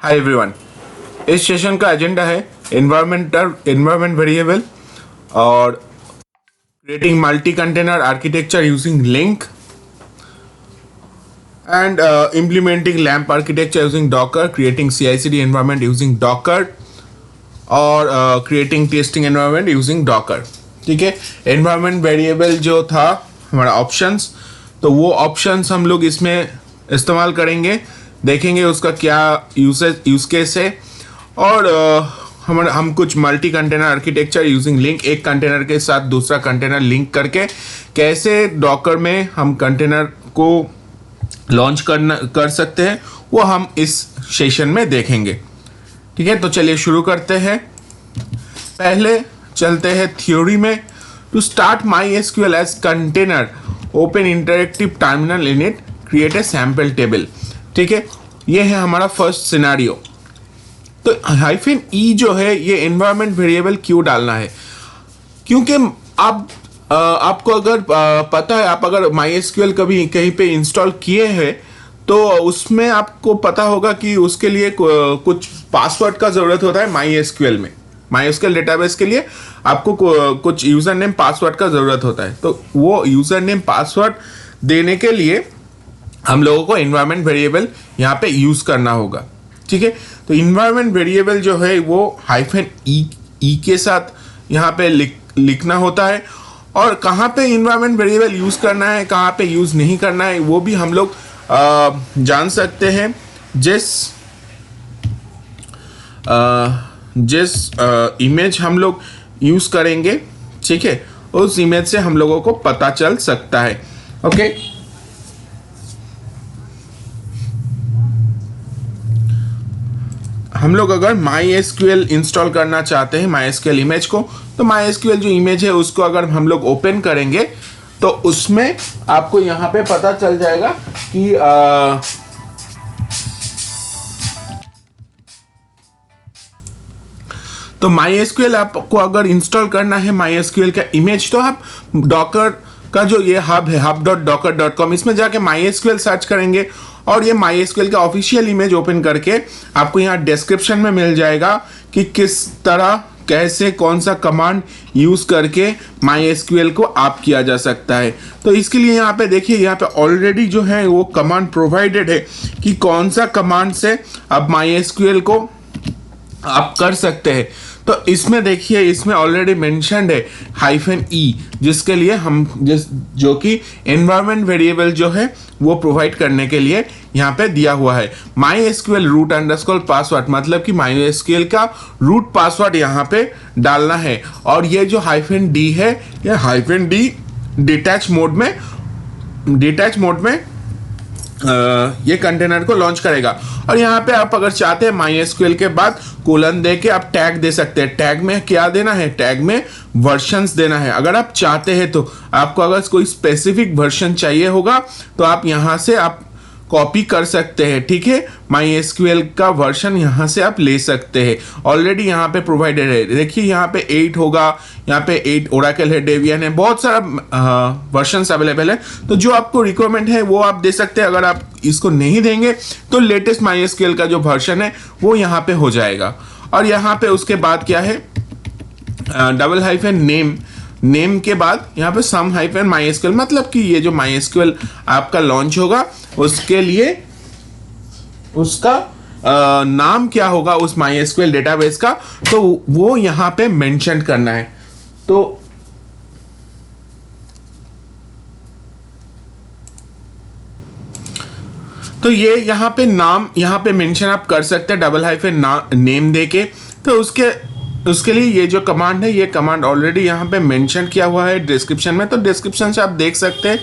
हाय everyone. इस session का agenda है एनवायरमेंट वेरिएबल और creating multi container architecture using link and implementing LAMP architecture using Docker, creating CI/CD environment using Docker और creating testing environment using Docker. ठीक है, environment variable जो था हमारा ऑप्शंस, तो वो ऑप्शंस हम लोग इसमें इस्तेमाल करेंगे, देखेंगे उसका क्या यूज केस है और हम कुछ multi container architecture using link, एक कंटेनर के साथ दूसरा कंटेनर लिंक करके कैसे डॉकर में हम कंटेनर को लॉन्च कर सकते हैं, वो हम इस सेशन में देखेंगे। ठीक है, तो चलिए शुरू करते हैं। पहले चलते हैं थ्योरी में। To start MySQL as container, open interactive terminal in it, create a sample table. ठीक है, ये है हमारा फर्स्ट सिनेरियो। तो -e जो है ये एनवायरमेंट वेरिएबल क्यों डालना है? क्योंकि आपको अगर पता है, आप अगर MySQL कभी कहीं पे इंस्टॉल किए हैं तो उसमें आपको पता होगा कि उसके लिए कुछ पासवर्ड का ज़रूरत होता है। MySQL डेटाबेस के लिए आपको कुछ यूज़र नेम पासवर्ड का ज़रूरत होता है। तो वो यूज़र नेम पासवर्ड देने के लिए हम लोगों को एनवायरमेंट वेरिएबल यहाँ पे यूज़ करना होगा। ठीक है, तो एनवायरमेंट वेरिएबल जो है वो -e के साथ यहाँ पे लिखना होता है। और कहाँ पे एनवायरमेंट वेरिएबल यूज़ करना है, कहाँ पे यूज़ नहीं करना है, वो भी हम लोग जान सकते हैं जिस इमेज हम लोग यूज़ करेंगे। ठीक है, उस इमेज से हम लोगों को पता चल सकता है। ओके, हम लोग अगर MySQL इंस्टॉल करना चाहते हैं MySQL इमेज को, तो MySQL जो इमेज है उसको अगर हम लोग ओपन करेंगे तो उसमें आपको यहाँ पे पता चल जाएगा कि तो MySQL आपको अगर इंस्टॉल करना है MySQL का इमेज, तो आप डॉकर का जो ये हब है hub.docker.com, इसमें जाके MySQL सर्च करेंगे और ये MySQL का ऑफिशियल इमेज ओपन करके आपको यहाँ डिस्क्रिप्शन में मिल जाएगा कि किस तरह, कैसे, कौन सा कमांड यूज़ करके MySQL को आप किया जा सकता है। तो इसके लिए यहाँ पे देखिए, यहाँ पे ऑलरेडी जो है वो कमांड प्रोवाइडेड है कि कौन सा कमांड से आप MySQL को आप कर सकते हैं। तो इसमें देखिए, इसमें ऑलरेडी मेंशन्ड है -e, जिसके लिए जो कि एनवायरमेंट वेरिएबल जो है वो प्रोवाइड करने के लिए यहाँ पे दिया हुआ है। MySQL root _password, मतलब कि MySQL का रूट पासवर्ड यहाँ पे डालना है। और ये जो -d है, ये -d डिटैच मोड में ये कंटेनर को लॉन्च करेगा। और यहाँ पे आप अगर चाहते हैं MySQL के बाद कोलन दे के आप टैग दे सकते हैं। टैग में क्या देना है? टैग में वर्जन्स देना है। अगर आप चाहते हैं तो आपको अगर कोई स्पेसिफिक वर्जन चाहिए होगा तो आप यहाँ से आप कॉपी कर सकते हैं। ठीक है, MySQL का वर्जन यहाँ से आप ले सकते हैं, ऑलरेडी यहाँ पे प्रोवाइडेड है। देखिए यहाँ पे 8 होगा, यहाँ पे 8 ओरेकल है, डेबियन है, बहुत सारा वर्जन्स अवेलेबल है। तो जो आपको रिक्वायरमेंट है वो आप दे सकते हैं। अगर आप इसको नहीं देंगे तो लेटेस्ट MySQL का जो वर्जन है वो यहाँ पे हो जाएगा। और यहाँ पे उसके बाद क्या है, नेम के बाद यहाँ पे -MySQL, मतलब कि ये जो MySQL आपका लॉन्च होगा उसके लिए उसका नाम क्या होगा उस MySQL डेटाबेस का, तो वो यहाँ पे मेंशन करना है। तो ये यहाँ पे नाम यहाँ पे मेंशन आप कर सकते हैं नेम देके। तो उसके लिए ये जो कमांड है, ये कमांड ऑलरेडी यहाँ पे मेंशन किया हुआ है डिस्क्रिप्शन में। तो डिस्क्रिप्शन से आप देख सकते हैं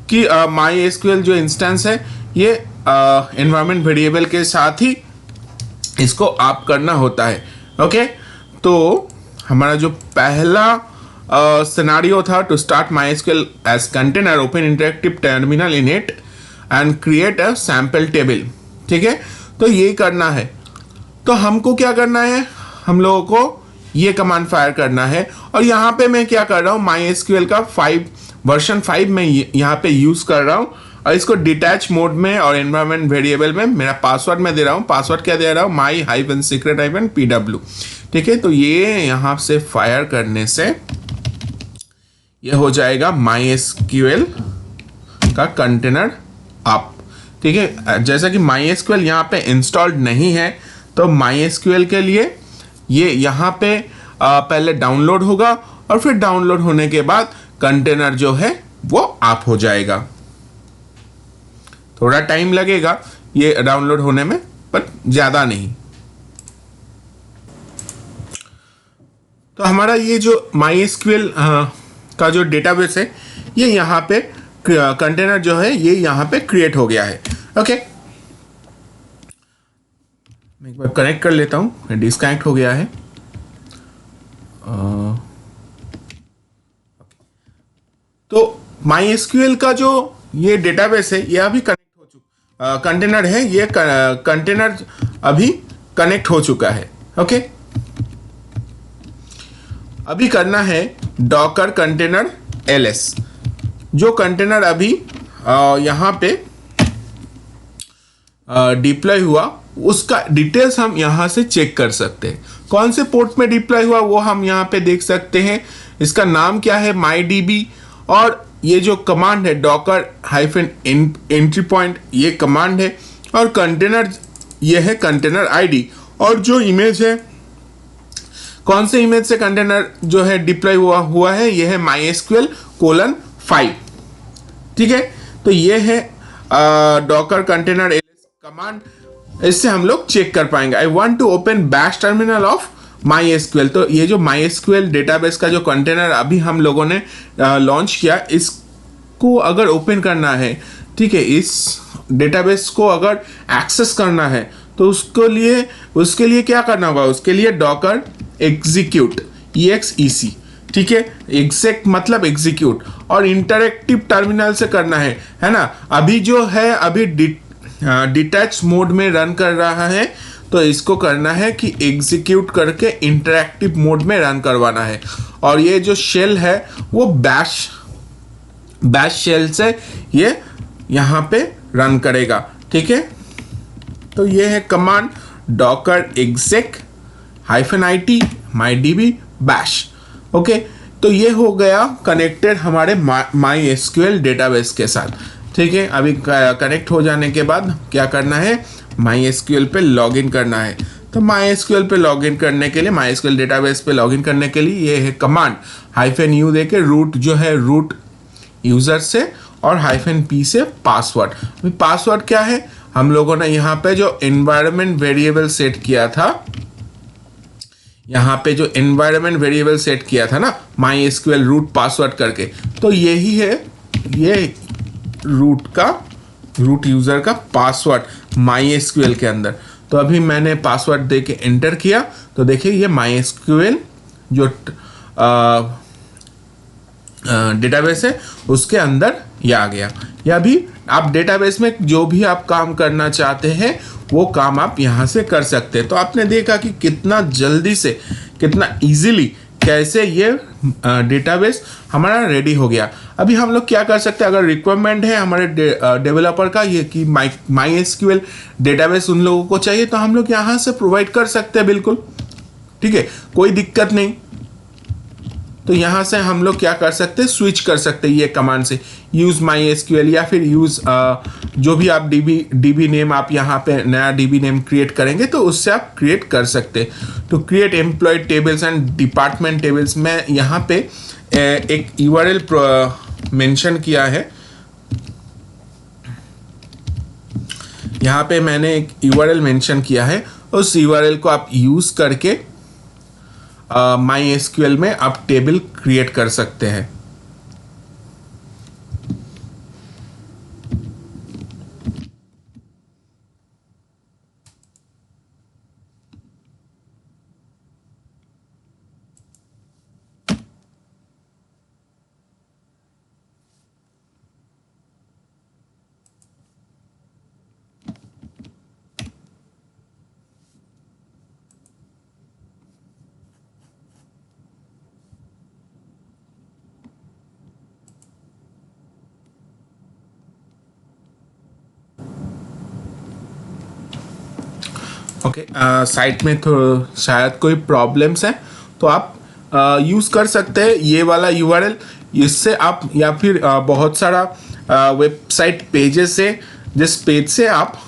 कि MySQL जो इंस्टेंस है ये एनवायरमेंट वेरिएबल के साथ ही इसको आप करना होता है। ओके, तो हमारा जो पहला सिनेरियो था, to start MySQL as container, open interactive terminal in it and create a sample table. ठीक है, तो ये करना है। तो हमको क्या करना है, हम लोगों को ये कमांड फायर करना है। और यहाँ पे मैं क्या कर रहा हूँ, MySQL का वर्जन 5 में यहाँ पे यूज़ कर रहा हूँ। और इसको डिटैच मोड में और एनवायरनमेंट वेरिएबल में मेरा पासवर्ड मैं दे रहा हूँ। पासवर्ड क्या दे रहा हूँ? माई हाइफन सीक्रेट हाइफन PW। ठीक है, तो ये यहाँ से फायर करने से ये हो जाएगा MySQL का कंटेनर अप। ठीक है, जैसा कि MySQL यहाँ पे इंस्टॉल्ड नहीं है, तो MySQL के लिए ये यहाँ पे पहले डाउनलोड होगा और फिर डाउनलोड होने के बाद कंटेनर जो है वो आप हो जाएगा। थोड़ा टाइम लगेगा ये डाउनलोड होने में, पर ज़्यादा नहीं। तो हमारा ये जो MySQL का जो डेटाबेस है, ये यहाँ पे कंटेनर जो है ये यहाँ पे क्रिएट हो गया है। ओके, मैं एक बार कनेक्ट कर लेता हूँ, डिस्कनेक्ट हो गया है। तो MySQL का जो ये डेटाबेस है ये अभी कनेक्ट हो चुका, कंटेनर है ये कंटेनर अभी कनेक्ट हो चुका है। ओके, अभी करना है डॉकर कंटेनर ls। जो कंटेनर अभी यहाँ पे डिप्लॉय हुआ उसका डिटेल्स हम यहाँ से चेक कर सकते हैं। कौन से पोर्ट में डिप्लॉय हुआ वो हम यहाँ पे देख सकते हैं। इसका नाम क्या है? MyDB। और ये जो कमांड है डॉकर हाइफन एंट्री पॉइंट, ये कमांड है। और कंटेनर ये है कंटेनर आईडी। और जो इमेज है, कौन से इमेज से कंटेनर जो है डिप्लॉय हुआ है, ये है MySQL:5। ठीक है, तो ये है डॉकर कंटेनर ls कमांड। इससे हम लोग चेक कर पाएंगे। I want to open bash terminal of MySQL। तो ये जो MySQL डेटाबेस का जो कंटेनर अभी हम लोगों ने लॉन्च किया, इसको अगर ओपन करना है, ठीक है, इस डेटाबेस को अगर एक्सेस करना है, तो उसके लिए क्या करना होगा? उसके लिए डॉकर एग्जीक्यूट EXEC। ठीक है, एग्जैक्ट मतलब एग्जीक्यूट, और इंटरएक्टिव टर्मिनल से करना है ना। अभी जो है अभी डिटैच मोड में रन कर रहा है, तो इसको करना है कि एग्जीक्यूट करके इंटरएक्टिव मोड में रन करवाना है। और ये जो शेल है वो बैश शेल से ये यहाँ पे रन करेगा। ठीक है, तो ये है command Docker exec -it MyDB bash। Okay, तो ये हो गया कनेक्टेड हमारे MySQL डेटाबेस के साथ। ठीक है, अभी कनेक्ट हो जाने के बाद क्या करना है? MySQL पे लॉगिन करना है। तो MySQL पे लॉगिन करने के लिए, MySQL डेटाबेस पे लॉगिन करने के लिए ये है कमांड -u देके रूट जो है रूट यूजर से, और -p से पासवर्ड। अभी पासवर्ड क्या है? हम लोगों ने यहाँ पे जो एनवायरनमेंट वेरिएबल सेट किया था, यहाँ पे जो एनवायरनमेंट वेरिएबल सेट किया था ना MySQL रूट पासवर्ड करके, तो यही है ये रूट यूजर का पासवर्ड MySQL के अंदर। तो अभी मैंने पासवर्ड दे के एंटर किया, तो देखिए ये MySQL जो डेटाबेस है उसके अंदर ये आ गया। या भी आप डेटाबेस में जो भी आप काम करना चाहते हैं वो काम आप यहाँ से कर सकते हैं। तो आपने देखा कि कितना जल्दी से, कितना इजीली कैसे ये डेटाबेस हमारा रेडी हो गया। अभी हम लोग क्या कर सकते हैं? अगर रिक्वायरमेंट है हमारे डेवलपर का ये कि MySQL डेटाबेस उन लोगों को चाहिए, तो हम लोग यहाँ से प्रोवाइड कर सकते हैं, बिल्कुल। ठीक है, कोई दिक्कत नहीं। तो यहाँ से हम लोग क्या कर सकते हैं? स्विच कर सकते हैं ये कमांड से, यूज MySQL या फिर यूज जो भी आप डीबी नेम आप यहाँ पे नया डीबी नेम क्रिएट करेंगे तो उससे आप क्रिएट कर सकते हैं। तो create employ tables and department tables में यहाँ पे एक URL मेंशन किया है। यहाँ पे मैंने एक URL मेंशन किया है, उस URL को आप यूज करके MySQL में आप टेबल क्रिएट कर सकते हैं। ओके, साइट में तो शायद कोई प्रॉब्लम्स है, तो आप यूज़ कर सकते हैं ये वाला यूआरएल। इससे आप या फिर बहुत सारा वेबसाइट पेजेस से, जिस पेज से आप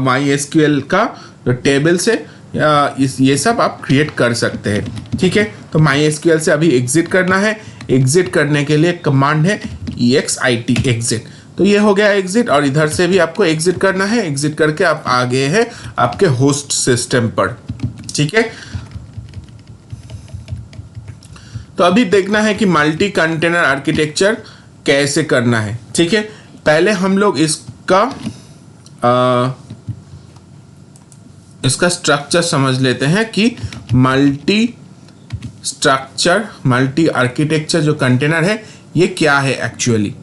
माई एसक्यूएल का जो टेबल से ये सब आप क्रिएट कर सकते हैं। ठीक है, तो माई एसक्यूएल से अभी एग्जिट करना है। एग्जिट करने के लिए कमांड है exit एग्जिट। तो ये हो गया एग्जिट, और इधर से भी आपको एग्जिट करना है। एग्जिट करके आप आ गए हैं आपके होस्ट सिस्टम पर। ठीक है, तो अभी देखना है कि मल्टी कंटेनर आर्किटेक्चर कैसे करना है। ठीक है, पहले हम लोग इसका स्ट्रक्चर समझ लेते हैं कि मल्टी आर्किटेक्चर जो कंटेनर है ये क्या है एक्चुअली।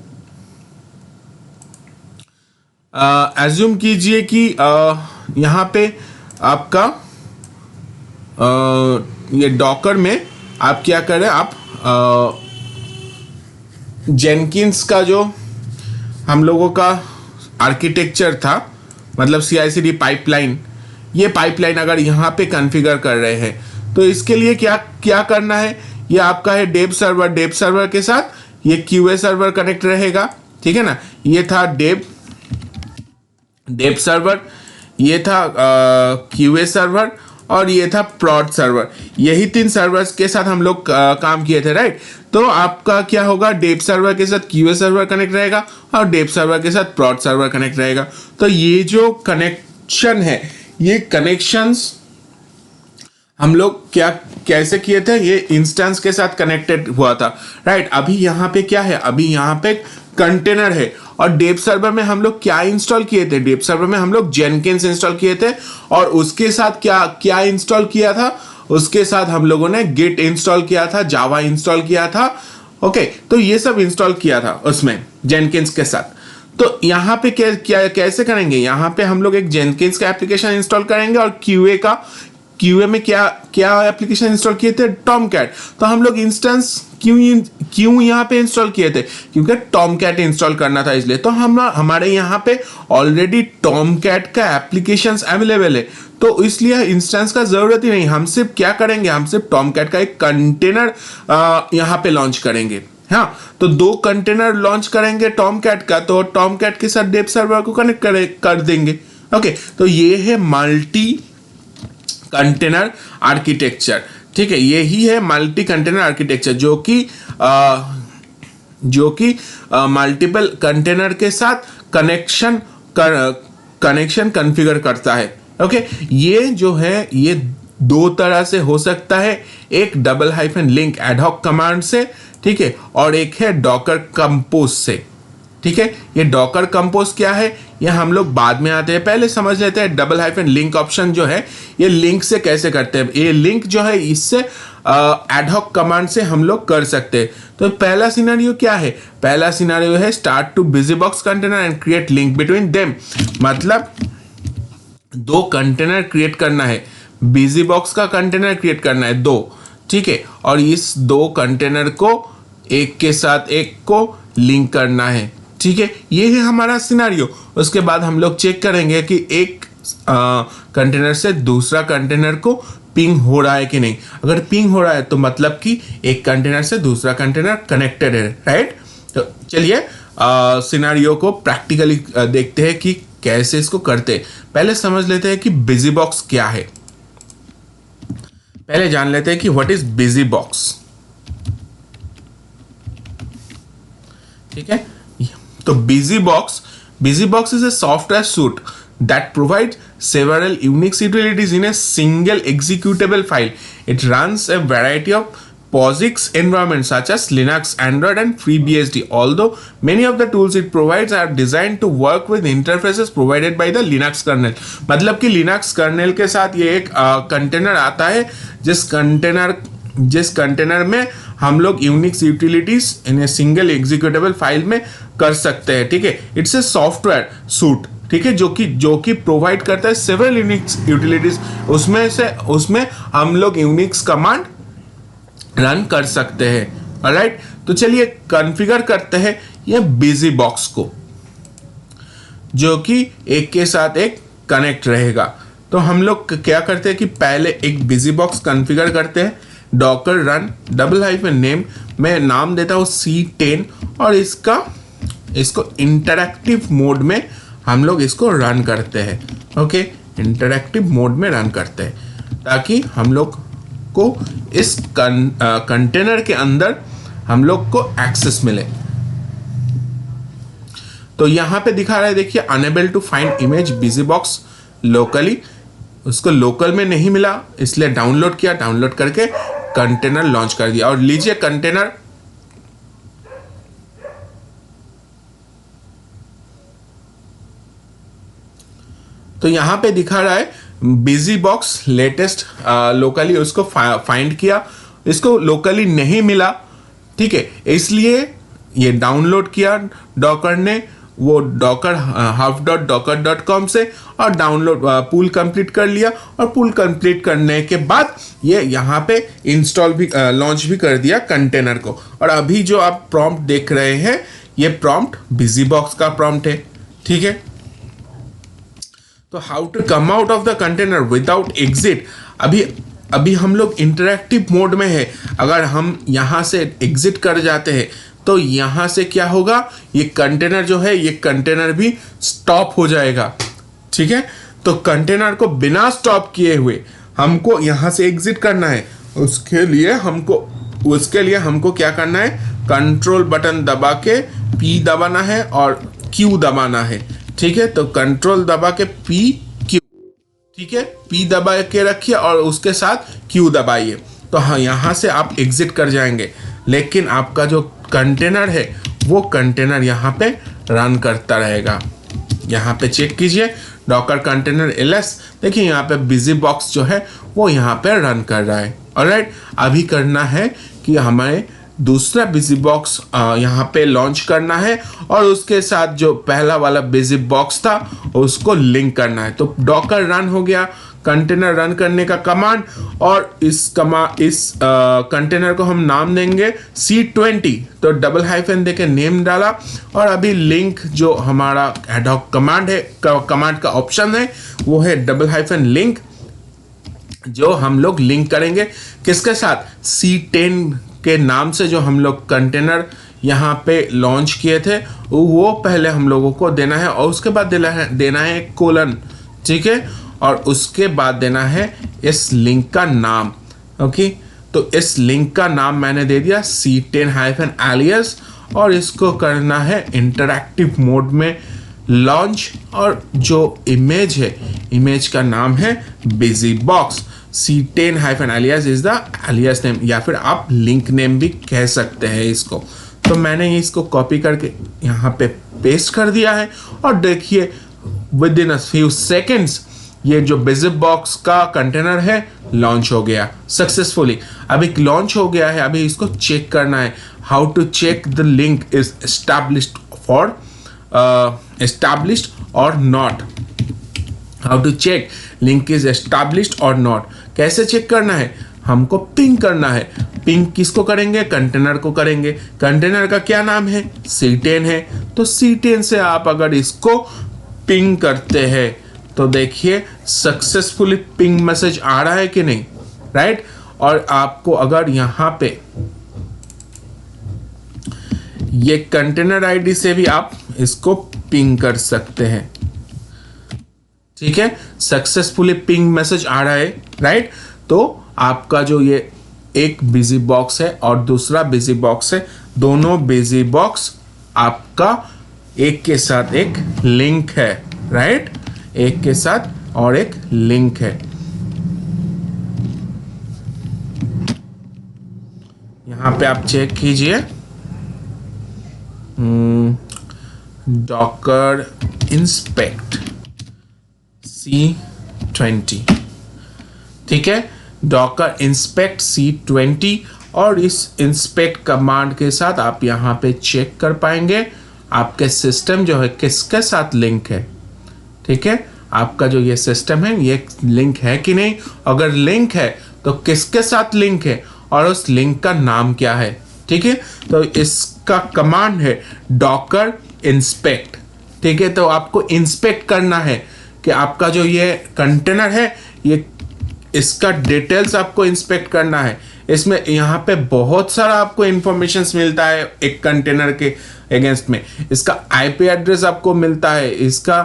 एज्यूम कीजिए कि यहाँ पे आपका ये डॉकर में आप क्या करें, आप जेनकिंस का जो हम लोगों का आर्किटेक्चर था, मतलब CI/CD पाइपलाइन, ये पाइपलाइन अगर यहाँ पे कॉन्फ़िगर कर रहे हैं तो इसके लिए क्या क्या करना है। ये आपका है डेव सर्वर के साथ ये QA सर्वर कनेक्ट रहेगा। ठीक है ना, ये था डेव सर्वर, ये था QA सर्वर, और ये था प्रॉड सर्वर। यही 3 सर्वर्स के साथ हम लोग काम किए थे, राइट। तो आपका क्या होगा, डेव सर्वर के साथ QA सर्वर कनेक्ट रहेगा और डेव सर्वर के साथ प्रॉड सर्वर कनेक्ट रहेगा। तो ये जो कनेक्शन है, ये कनेक्शंस हम लोग कैसे किए थे, ये इंस्टेंस के साथ कनेक्टेड हुआ था, राइट। अभी यहाँ पे क्या है, अभी यहाँ पे कंटेनर है, और डेव सर्वर में हम लोग क्या इंस्टॉल किए थे, डेव सर्वर में हम लोग जेनकिंस इंस्टॉल किए थे, और उसके साथ क्या क्या इंस्टॉल किया था, उसके साथ हम लोगों ने गिट इंस्टॉल किया था, जावा इंस्टॉल किया था। ओके, तो ये सब इंस्टॉल किया था उसमें जेनकिंस के साथ। तो यहाँ पे कैसे करेंगे, यहाँ पे हम लोग एक जेनकिंस का एप्लीकेशन इंस्टॉल करेंगे, और QA में क्या एप्लीकेशन इंस्टॉल किए थे, टॉमकैट। तो हम लोग इंस्टेंस क्यों यहाँ पे इंस्टॉल किए थे, क्योंकि टॉमकैट इंस्टॉल करना था, इसलिए। तो हमारे यहाँ पे ऑलरेडी टॉमकैट का एप्लीकेशंस अवेलेबल है, तो इसलिए इंस्टेंस का जरूरत ही नहीं। हम सिर्फ क्या करेंगे, हम सिर्फ टॉमकैट का एक कंटेनर यहाँ पे लॉन्च करेंगे। हाँ, तो 2 कंटेनर लॉन्च करेंगे टॉमकैट का, तो टॉमकैट के साथ डेव सर्वर को कनेक्ट कर देंगे। ओके, तो ये है मल्टी कंटेनर आर्किटेक्चर। ठीक है, यही है मल्टी कंटेनर आर्किटेक्चर, जो कि मल्टीपल कंटेनर के साथ कनेक्शन कॉन्फ़िगर करता है। ओके, ये जो है ये 2 तरह से हो सकता है, एक $-link एडहॉक कमांड से, ठीक है, और एक है डॉकर कंपोज से। ठीक है, ये डॉकर कंपोज क्या है ये हम लोग बाद में आते हैं, पहले समझ लेते हैं $-link ऑप्शन जो है ये लिंक से कैसे करते हैं। ये लिंक जो है इससे एडहॉक कमांड से हम लोग कर सकते हैं। तो पहला सिनेरियो क्या है, पहला सिनेरियो है start to busybox container and create link between them. मतलब 2 कंटेनर क्रिएट करना है, बिजीबॉक्स का कंटेनर क्रिएट करना है 2, ठीक है, और इस 2 कंटेनर को एक के साथ एक को लिंक करना है। ठीक है, ये है हमारा सिनेरियो। उसके बाद हम लोग चेक करेंगे कि एक कंटेनर से दूसरा कंटेनर को पिंग हो रहा है कि नहीं। अगर पिंग हो रहा है तो मतलब कि एक कंटेनर से दूसरा कंटेनर कनेक्टेड है, राइट। तो चलिए सिनेरियो को प्रैक्टिकली देखते हैं कि कैसे इसको करते हैं। पहले समझ लेते हैं कि बिजी बॉक्स क्या है। पहले जान लेते हैं कि व्हाट इज बिजी बॉक्स। ठीक है, तो busy box is a software suite that provides several Unix utilities in a single executable file. It runs a variety of POSIX environments such as Linux, Android, and FreeBSD. Although many of the tools it provides are designed to work with interfaces provided by the Linux kernel. मतलब कि Linux kernel के साथ ये एक container आता है, जिस container में हम लोग Unix utilities in a single executable file में कर सकते हैं। ठीक है, इट्स ए सॉफ्टवेयर सूट, ठीक है, जो कि प्रोवाइड करता है सेवरल यूनिक्स यूटिलिटीज। उसमें हम लोग यूनिक्स कमांड रन कर सकते हैं। ऑलराइट, तो चलिए कॉन्फ़िगर करते हैं ये बिजी बॉक्स को, जो कि एक के साथ एक कनेक्ट रहेगा। तो हम लोग क्या करते हैं कि पहले एक बिजी बॉक्स कॉन्फ़िगर करते हैं, डॉकर रन _name में नाम देता हूँ C10 और इसको इंटरैक्टिव मोड में हम लोग इसको रन करते हैं। ओके, इंटरैक्टिव मोड में रन करते हैं ताकि हम लोग को इस कंटेनर के अंदर हम लोग को एक्सेस मिले। तो यहाँ पे दिखा रहा है, देखिए unable to find image busy box locally, उसको लोकल में नहीं मिला इसलिए डाउनलोड किया, डाउनलोड करके कंटेनर लॉन्च कर दिया। और लीजिए कंटेनर तो यहाँ पे दिखा रहा है बिजी बॉक्स लेटेस्ट लोकली, उसको फाइंड किया, इसको लोकली नहीं मिला, ठीक है, इसलिए ये डाउनलोड किया डॉकर ने, वो डॉकर half.docker.com से, और डाउनलोड पूल कंप्लीट कर लिया। और पूल कंप्लीट करने के बाद ये यहाँ पे इंस्टॉल भी लॉन्च भी कर दिया कंटेनर को। और अभी जो आप प्रॉम्प्ट देख रहे हैं ये प्रॉम्प्ट बिजी बॉक्स का प्रॉम्प्ट है, ठीक है। तो how to come out of the container without exit, अभी हम लोग इंटरैक्टिव मोड में है, अगर हम यहाँ से एग्जिट कर जाते हैं तो यहाँ से क्या होगा, ये कंटेनर जो है ये कंटेनर भी स्टॉप हो जाएगा, ठीक है। तो कंटेनर को बिना स्टॉप किए हुए हमको यहाँ से एग्जिट करना है, उसके लिए हमको क्या करना है, कंट्रोल बटन दबा के P दबाना है और Q दबाना है, ठीक है। तो कंट्रोल दबा के P Q, ठीक है, P दबा के रखिए और उसके साथ Q दबाइए, तो हाँ यहाँ से आप एग्जिट कर जाएंगे। लेकिन आपका जो कंटेनर है वो कंटेनर यहाँ पे रन करता रहेगा। यहाँ पे चेक कीजिए डॉकर कंटेनर ls, देखिए यहाँ पे बिजी बॉक्स जो है वो यहाँ पे रन कर रहा है। ऑलराइट, अभी करना है कि हमें दूसरा बिजी बॉक्स यहाँ पे लॉन्च करना है और उसके साथ जो पहला वाला बिजी बॉक्स था उसको लिंक करना है। तो डॉकर रन हो गया, कंटेनर रन करने का कमांड, और इस कंटेनर को हम नाम देंगे C20, तो _ देके नेम डाला। और अभी लिंक जो हमारा एडहॉक कमांड है, कमांड का ऑप्शन है वो है _ जो हम लोग लिंक करेंगे किसके साथ, C10 के नाम से जो हम लोग कंटेनर यहाँ पे लॉन्च किए थे वो पहले हम लोगों को देना है, और उसके बाद देना है कोलन, ठीक है, और उसके बाद देना है इस लिंक का नाम। ओके, तो इस लिंक का नाम मैंने दे दिया C10-alias, और इसको करना है इंटरैक्टिव मोड में लॉन्च। और जो इमेज है, इमेज का नाम है busy box. C10-alias is the alias name, या फिर आप लिंक नेम भी कह सकते हैं इसको। तो मैंने इसको कॉपी करके यहाँ पे पेस्ट कर दिया है, और देखिए with in a few seconds ये जो बिजी बॉक्स का कंटेनर है लॉन्च हो गया सक्सेसफुली। अभी लॉन्च हो गया है, अभी इसको चेक करना है। How to check the link is established और not. How to check link is established और नॉट, कैसे चेक करना है, हमको पिंग करना है। पिंग किसको करेंगे, कंटेनर को करेंगे। कंटेनर का क्या नाम है, C10 है, तो C10 से आप अगर इसको पिंग करते हैं तो देखिए सक्सेसफुली पिंग मैसेज आ रहा है कि नहीं, राइट। और आपको अगर यहाँ पे ये कंटेनर आईडी से भी आप इसको पिंग कर सकते हैं, ठीक है, सक्सेसफुली पिंग मैसेज आ रहा है, राइट। तो आपका जो ये एक बिजी बॉक्स है और दूसरा बिजी बॉक्स है, दोनों बिजी बॉक्स आपका एक के साथ एक लिंक है, राइट, एक के साथ और एक लिंक है। यहाँ पे आप चेक कीजिए डॉकर इंस्पेक्ट C20, ठीक है, डॉकर इंस्पेक्ट C20, और इस इंस्पेक्ट कमांड के साथ आप यहाँ पे चेक कर पाएंगे आपके सिस्टम जो है किसके साथ लिंक है, ठीक है, आपका जो ये सिस्टम है ये लिंक है कि नहीं। अगर लिंक है तो किसके साथ लिंक है और उस लिंक का नाम क्या है, ठीक है। तो इसका कमांड है डॉकर इंस्पेक्ट, ठीक है। तो आपको इंस्पेक्ट करना है कि आपका जो ये कंटेनर है ये इसका डिटेल्स आपको इंस्पेक्ट करना है। इसमें यहाँ पे बहुत सारा आपको इंफॉर्मेशन मिलता है एक कंटेनर के अगेंस्ट में। इसका आईपी एड्रेस आपको मिलता है, इसका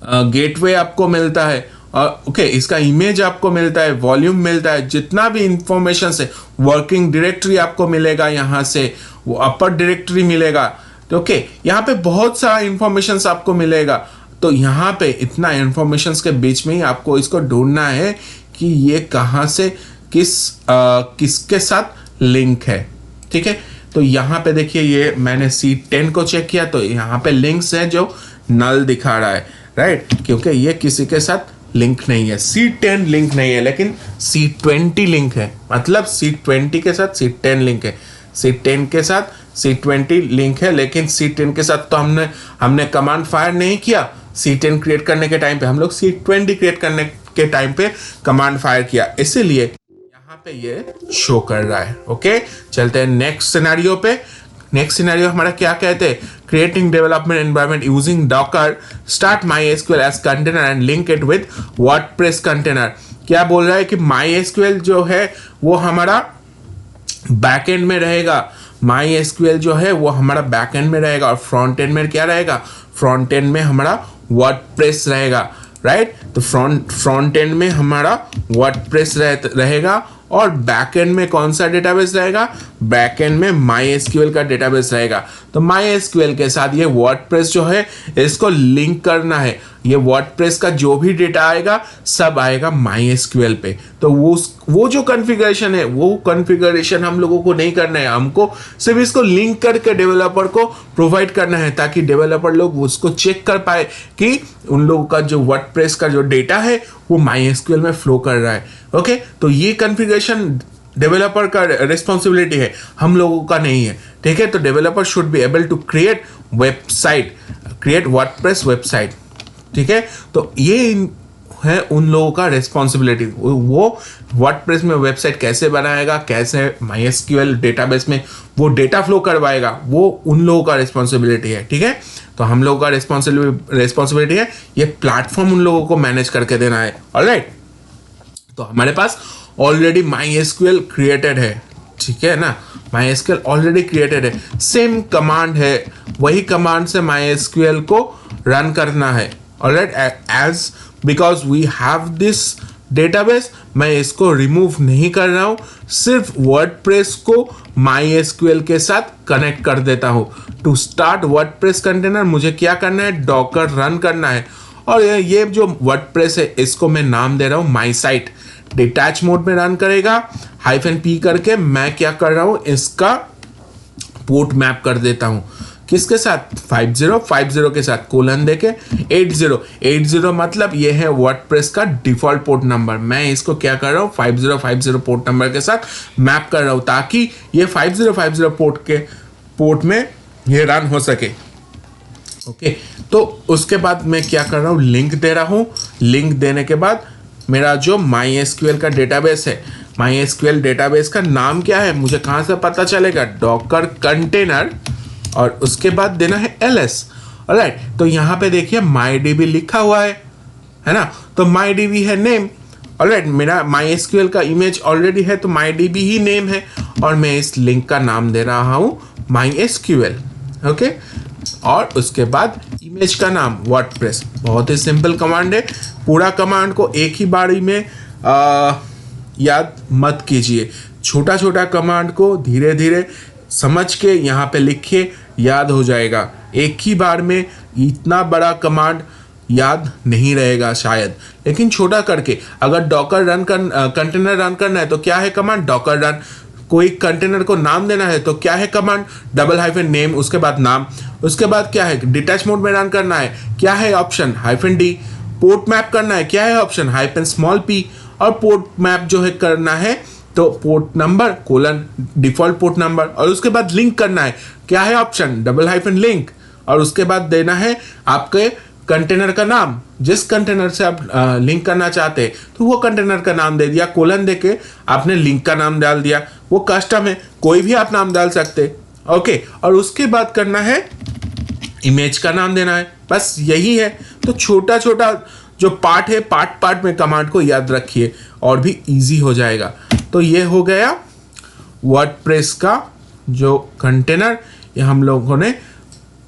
गेटवे आपको मिलता है, और ओके इसका इमेज आपको मिलता है, वॉल्यूम मिलता है, जितना भी इंफॉर्मेशन है, वर्किंग डायरेक्टरी आपको मिलेगा, यहाँ से वो अपर डायरेक्टरी मिलेगा। तो ओके यहाँ पे बहुत सारा इंफॉर्मेशन आपको मिलेगा। तो यहाँ पे इतना इंफॉर्मेशन के बीच में ही आपको इसको ढूंढना है कि ये कहाँ से किसके साथ लिंक है। ठीक है, तो यहाँ पे देखिए ये मैंने C10 को चेक किया तो यहाँ पे लिंक्स है जो नल दिखा रहा है, राइट, क्योंकि ये किसी के साथ लिंक नहीं है। C10 लिंक नहीं है लेकिन C20 लिंक है, मतलब C20 के साथ C10 लिंक है, C10 के साथ C20 लिंक है, लेकिन C10 के साथ तो हमने कमांड फायर नहीं किया। C10 क्रिएट करने के टाइम पे हम लोग C20 क्रिएट करने के टाइम पे कमांड फायर किया, इसीलिए यहाँ पे ये शो कर रहा है। ओके, चलते हैं नेक्स्ट सिनेरियो पे। नेक्स्ट सिनेरियो हमारा क्या कहते हैं, creating development environment using docker, start MySQL as container and link it with wordpress container. क्या बोल रहा है कि MySQL जो है वो हमारा बैकएंड में रहेगा, MySQL जो है वो हमारा बैकएंड में रहेगा, और फ्रंट एंड में क्या रहेगा, फ्रंट एंड में हमारा वर्डप्रेस रहेगा, राइट। तो फ्रंट एंड में हमारा वर्डप्रेस रहेगा, और बैक एंड में कौन सा डेटाबेस रहेगा, बैक एंड में MySQL का डेटाबेस रहेगा। तो MySQL के साथ ये वर्डप्रेस जो है इसको लिंक करना है। ये वर्डप्रेस का जो भी डेटा आएगा सब आएगा MySQL पे। तो वो जो कॉन्फ़िगरेशन है वो कॉन्फ़िगरेशन हम लोगों को नहीं करना है, हमको सिर्फ इसको लिंक करके डेवलपर को प्रोवाइड करना है, ताकि डेवलपर लोग उसको चेक कर पाए कि उन लोगों का जो वर्डप्रेस का जो डेटा है वो MySQL में फ्लो कर रहा है। ओके, तो ये कॉन्फ़िगरेशन डेवलपर का रिस्पॉन्सिबिलिटी है, हम लोगों का नहीं है। ठीक है, तो developer should be able to create wordpress website. ठीक है, तो ये है उन लोगों का रिस्पॉन्सिबिलिटी। वो वर्डप्रेस में वेबसाइट कैसे बनाएगा, कैसे MySQL डेटाबेस में वो डेटा फ्लो करवाएगा, वो उन लोगों का रिस्पॉन्सिबिलिटी है। ठीक है, तो हम लोगों का रिस्पॉन्सिबिलिटी है ये प्लेटफॉर्म उन लोगों को मैनेज करके देना है। ऑलराइट, तो हमारे पास ऑलरेडी MySQL क्रिएटेड है, ठीक है ना, MySQL ऑलरेडी क्रिएटेड है, सेम कमांड है, वही कमांड से MySQL को रन करना है। Alright, as because we have this database, मैं इसको रिमूव नहीं कर रहा हूँ, सिर्फ वर्डप्रेस को MySQL के साथ कनेक्ट कर देता हूँ। टू स्टार्ट वर्डप्रेस कंटेनर मुझे क्या करना है, डॉकर रन करना है, और ये जो वर्डप्रेस है इसको मैं नाम दे रहा हूँ माई साइट। डिटैच मोड में रन करेगा, -p करके मैं क्या कर रहा हूँ, इसका पोर्ट मैप कर देता हूँ, किसके साथ, 5050 के साथ, कोलन देके 8080 मतलब ये है वर्डप्रेस का डिफॉल्ट पोर्ट नंबर। मैं इसको क्या कर रहा हूँ, 5050 पोर्ट नंबर के साथ मैप कर रहा हूँ, ताकि ये 5050 पोर्ट में ये रन हो सके। ओके, तो उसके बाद मैं क्या कर रहा हूँ, लिंक दे रहा हूँ। लिंक देने के बाद मेरा जो MySQL का डेटाबेस है, MySQL डेटाबेस का नाम क्या है, मुझे कहाँ से पता चलेगा, डॉकर कंटेनर, और उसके बाद देना है ls। ऑलराइट, तो यहाँ पे देखिए MyDB लिखा हुआ है ना, तो MyDB है नेम। ऑलराइट, मेरा MySQL का इमेज ऑलरेडी है, तो MyDB ही नेम है, और मैं इस लिंक का नाम दे रहा हूँ MySQL। ओके, और उसके बाद इमेज का नाम वर्डप्रेस। बहुत ही सिंपल कमांड है, पूरा कमांड को एक ही बारी में याद मत कीजिए, छोटा छोटा कमांड को धीरे धीरे समझ के यहाँ पे लिखिए, याद हो जाएगा। एक ही बार में इतना बड़ा कमांड याद नहीं रहेगा शायद, लेकिन छोटा करके, अगर डॉकर कंटेनर रन करना है तो क्या है कमांड, डॉकर रन। कोई कंटेनर को नाम देना है तो क्या है कमांड, $नेम, उसके बाद नाम। उसके बाद क्या है, डिटैच मोड में रन करना है, क्या है ऑप्शन, -d। पोर्ट मैप करना है, क्या है ऑप्शन, -p। और पोर्ट मैप जो है करना है तो port number colon default port number, और उसके बाद लिंक करना है, क्या है ऑप्शन, लिंक, और उसके बाद देना है आपके कंटेनर का नाम, जिस कंटेनर से आप लिंक करना चाहते हैं, तो वो कंटेनर का नाम दे दिया, कोलन देके आपने लिंक का नाम डाल दिया। वो कस्टम है, कोई भी आप नाम डाल सकते। ओके, और उसके बाद करना है इमेज का नाम देना है, बस यही है। तो छोटा छोटा जो पार्ट है, पार्ट पार्ट में कमांड को याद रखिए और भी इजी हो जाएगा। तो ये हो गया वर्डप्रेस का जो कंटेनर, ये हम लोगों ने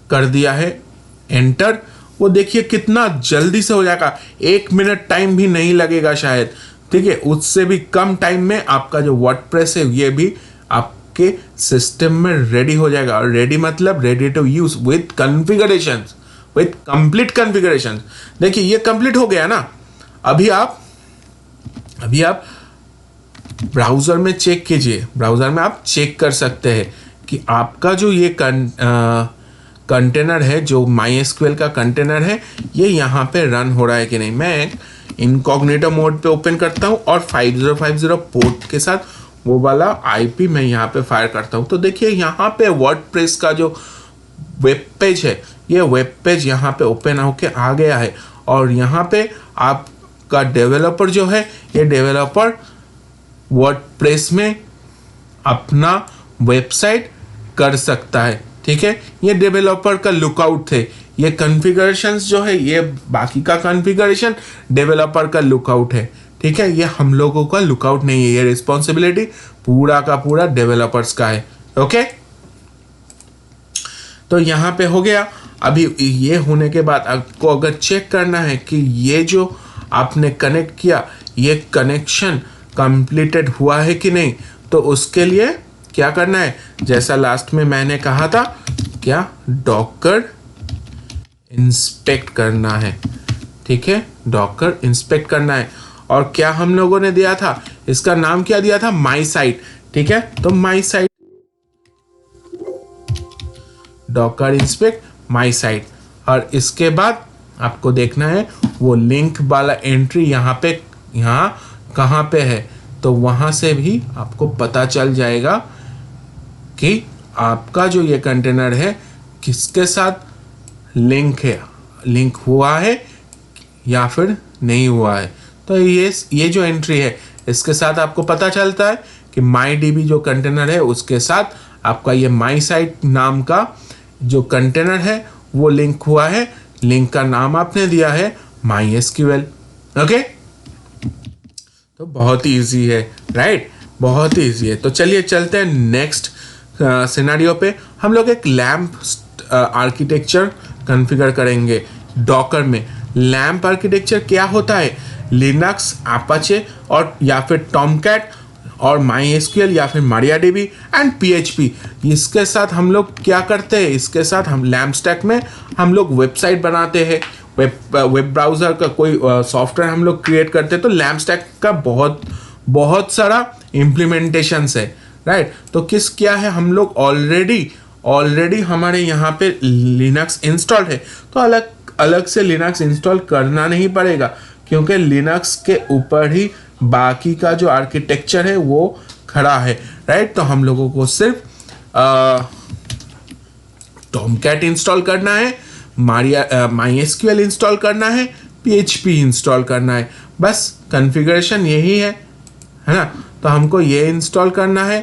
कर दिया है एंटर। वो देखिए कितना जल्दी से हो जाएगा, 1 मिनट टाइम भी नहीं लगेगा शायद, ठीक है। उससे भी कम टाइम में आपका जो वर्डप्रेस है ये भी आपके सिस्टम में रेडी हो जाएगा। और रेडी मतलब ready to use with configuration, with complete configuration. देखिए ये कंप्लीट हो गया ना। अभी आप ब्राउज़र में चेक कीजिए, ब्राउज़र में आप चेक कर सकते हैं कि आपका जो ये कंटेनर है, जो MySQL का कंटेनर है, ये यहाँ पे रन हो रहा है कि नहीं। मैं इनकॉग्निटो मोड पे ओपन करता हूँ और 5050 पोर्ट के साथ वो वाला IP मैं यहाँ पे फायर करता हूँ। तो देखिए यहाँ पे वर्डप्रेस का जो वेब पेज है, ये वेब पेज यहाँ पे ओपन होके आ गया है। और यहाँ पे आपका डेवलपर जो है, ये डेवलपर वर्डप्रेस में अपना वेबसाइट कर सकता है, ठीक है। ये डेवलपर का लुकआउट थे, ये कॉन्फ़िगरेशंस जो है, ये बाकी का कॉन्फ़िगरेशन डेवलपर का लुकआउट है, ठीक है। ये हम लोगों का लुकआउट नहीं है, ये रिस्पॉन्सिबिलिटी पूरा का पूरा डेवलपर्स का है, ओके। तो यहाँ पे हो गया। अभी ये होने के बाद आपको अगर चेक करना है कि ये जो आपने कनेक्ट किया, ये कनेक्शन कंप्लीटेड हुआ है कि नहीं, तो उसके लिए क्या करना है, जैसा लास्ट में मैंने कहा था, क्या डॉकर इंस्पेक्ट करना है, ठीक है। डॉकर इंस्पेक्ट करना है। और क्या हम लोगों ने दिया था, इसका नाम क्या दिया था, माई साइट, ठीक है। तो माई साइट, डॉकर इंस्पेक्ट माई साइट। और इसके बाद आपको देखना है वो लिंक वाला एंट्री यहाँ कहाँ पे है, तो वहाँ से भी आपको पता चल जाएगा कि आपका जो ये कंटेनर है किसके साथ लिंक हुआ है या फिर नहीं हुआ है। तो ये जो एंट्री है, इसके साथ आपको पता चलता है कि MyDB जो कंटेनर है उसके साथ आपका ये माई साइट नाम का जो कंटेनर है वो लिंक हुआ है। लिंक का नाम आपने दिया है MySQL, ओके। तो बहुत ही ईजी है, राइट, बहुत ही ईजी है। तो चलिए चलते हैं नेक्स्ट सिनेरियो पे। हम लोग एक लैम्प आर्किटेक्चर कॉन्फ़िगर करेंगे डॉकर में। लैम्प आर्किटेक्चर क्या होता है, लिनक्स, अपाचे और या फिर टॉमकैट और MySQL या फिर MariaDB एंड PHP, इसके साथ हम लोग क्या करते हैं, इसके साथ हम लैम्प स्टैक में हम लोग वेबसाइट बनाते हैं, वेब ब्राउज़र का कोई सॉफ्टवेयर हम लोग क्रिएट करते हैं। तो लैम्प स्टैक का बहुत सारा इम्प्लीमेंटेशंस है, राइट। तो क्या है, हम लोग ऑलरेडी हमारे यहाँ पे लिनक्स इंस्टॉल्ड है, तो अलग से लिनक्स इंस्टॉल करना नहीं पड़ेगा, क्योंकि लिनक्स के ऊपर ही बाकी का जो आर्किटेक्चर है वो खड़ा है, राइट। तो हम लोगों को सिर्फ टॉमकैट इंस्टॉल करना है, MySQL इंस्टॉल करना है, PHP इंस्टॉल करना है, बस कॉन्फ़िगरेशन यही है ना। तो हमको ये इंस्टॉल करना है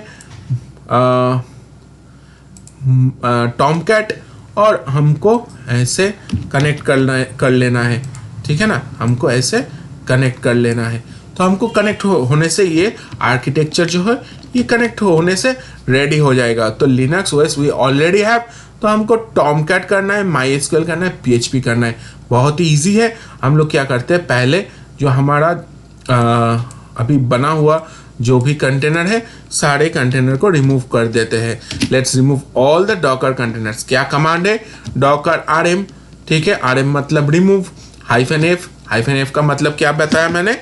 टॉमकैट, और हमको ऐसे कनेक्ट कर लेना है, ठीक है ना। हमको ऐसे कनेक्ट कर लेना है। तो हमको कनेक्ट होने से ये आर्किटेक्चर जो है ये कनेक्ट होने से रेडी हो जाएगा। तो linux OS we already have, तो हमको टॉमकैट करना है, MySQL करना है, PHP करना है। बहुत ही ईजी है। हम लोग क्या करते हैं, पहले जो हमारा अभी बना हुआ जो भी कंटेनर है, सारे कंटेनर को रिमूव कर देते हैं। Let's remove all the Docker containers. क्या कमांड है, डॉकर RM, ठीक है। RM मतलब रिमूव, -f का मतलब क्या बताया मैंने,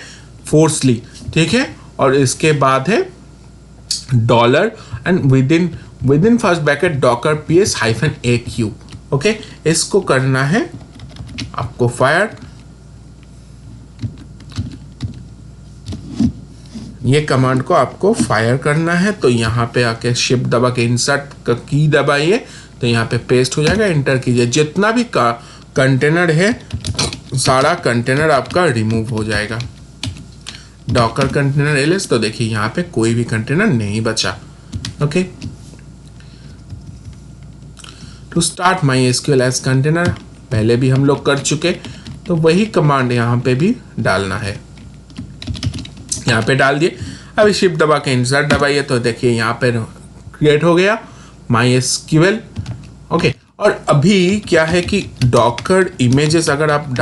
फोर्सली, ठीक है। और इसके बाद है dollar and with in first bracket Docker PS-AQ, okay. इसको करना है आपको फायर। ये कमांड को आपको फायर करना है। तो यहाँ पे आके शिफ्ट दबा के इंसर्ट का की दबाइए, तो यहाँ पे पेस्ट हो जाएगा। एंटर कीजिए, जितना भी कंटेनर है सारा कंटेनर आपका रिमूव हो जाएगा। डॉकर कंटेनर ls, तो देखिए यहाँ पे कोई भी कंटेनर नहीं बचा, okay. To start MySQL as container, पहले भी हम लोग कर चुके, तो वही कमांड यहाँ पे भी डालना है। यहाँ पे डाल दिए, अभी शिफ्ट दबा के इंसर्ट दबाइए तो देखिए यहाँ पे क्रिएट हो गया माई एसक्यूएल। ओके, और अभी क्या है कि डॉकर इमेजेस अगर आप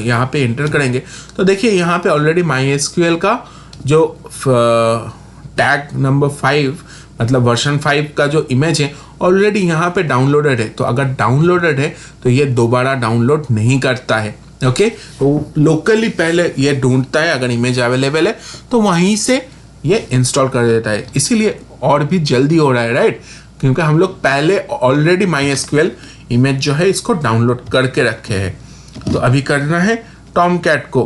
यहाँ पे एंटर करेंगे तो देखिए यहाँ पे ऑलरेडी माई एसक्यूएल का जो टैग नंबर 5 मतलब वर्जन 5 का जो इमेज है ऑलरेडी यहाँ पे डाउनलोडेड है। तो अगर डाउनलोडेड है तो ये दोबारा डाउनलोड नहीं करता है। ओके, तो लोकली पहले ये ढूंढता है, अगर इमेज अवेलेबल है तो वहीं से ये इंस्टॉल कर देता है, इसीलिए और भी जल्दी हो रहा है, राइट, क्योंकि हम लोग पहले ऑलरेडी माई एसक्यूएल इमेज जो है इसको डाउनलोड करके रखे हैं। तो अभी करना है टॉमकैट को।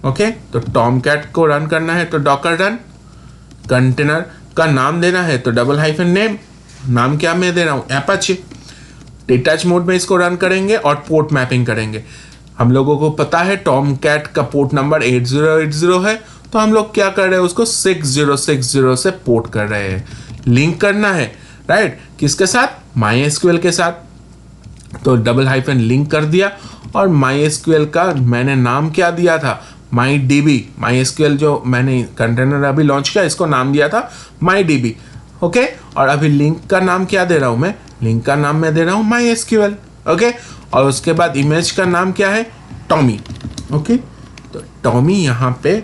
ओके, तो टॉमकैट को रन करना है तो डॉकर रन, कंटेनर का नाम देना है तो $नेम, नाम क्या मैं दे रहा हूँ एपाचे। डिटैच मोड में इसको रन करेंगे और पोर्ट मैपिंग करेंगे। हम लोगों को पता है टॉमकैट का पोर्ट नंबर 8080 है, तो हम लोग क्या कर रहे हैं उसको 6060 से पोर्ट कर रहे हैं। लिंक करना है, राइट, किसके साथ, माई एसक्यूएल के साथ। तो लिंक कर दिया और माई एसक्यूएल का मैंने नाम क्या दिया था, माई डीबी। माई एसक्यूएल जो मैंने कंटेनर अभी लॉन्च किया इसको नाम दिया था माई डीबी। ओके, और अभी लिंक का नाम क्या दे रहा हूं मैं, लिंक का नाम मैं दे रहा हूं माई एसक्यूएल। ओके, और उसके बाद इमेज का नाम क्या है, टॉमी। ओके, तो टॉमी यहाँ पे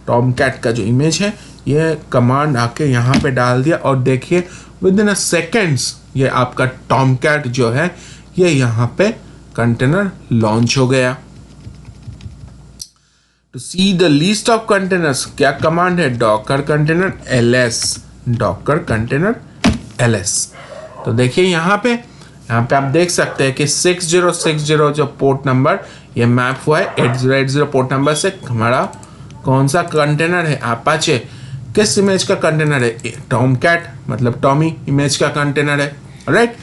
टॉमकैट का जो इमेज है ये कमांड आके यहाँ पे डाल दिया और देखिए विद इन अ सेकेंड्स ये आपका टॉमकैट जो है ये यहाँ पे कंटेनर लॉन्च हो गया। To see the list of containers क्या कमांड है, docker container ls, docker container ls। तो देखिए यहाँ पे आप देख सकते हैं कि 6060 जो पोर्ट नंबर ये मैप हुआ है 8080 पोर्ट नंबर से। हमारा कौन सा कंटेनर है, अपाचे। किस इमेज का कंटेनर है, टॉमकैट मतलब टॉमी इमेज का कंटेनर है, right.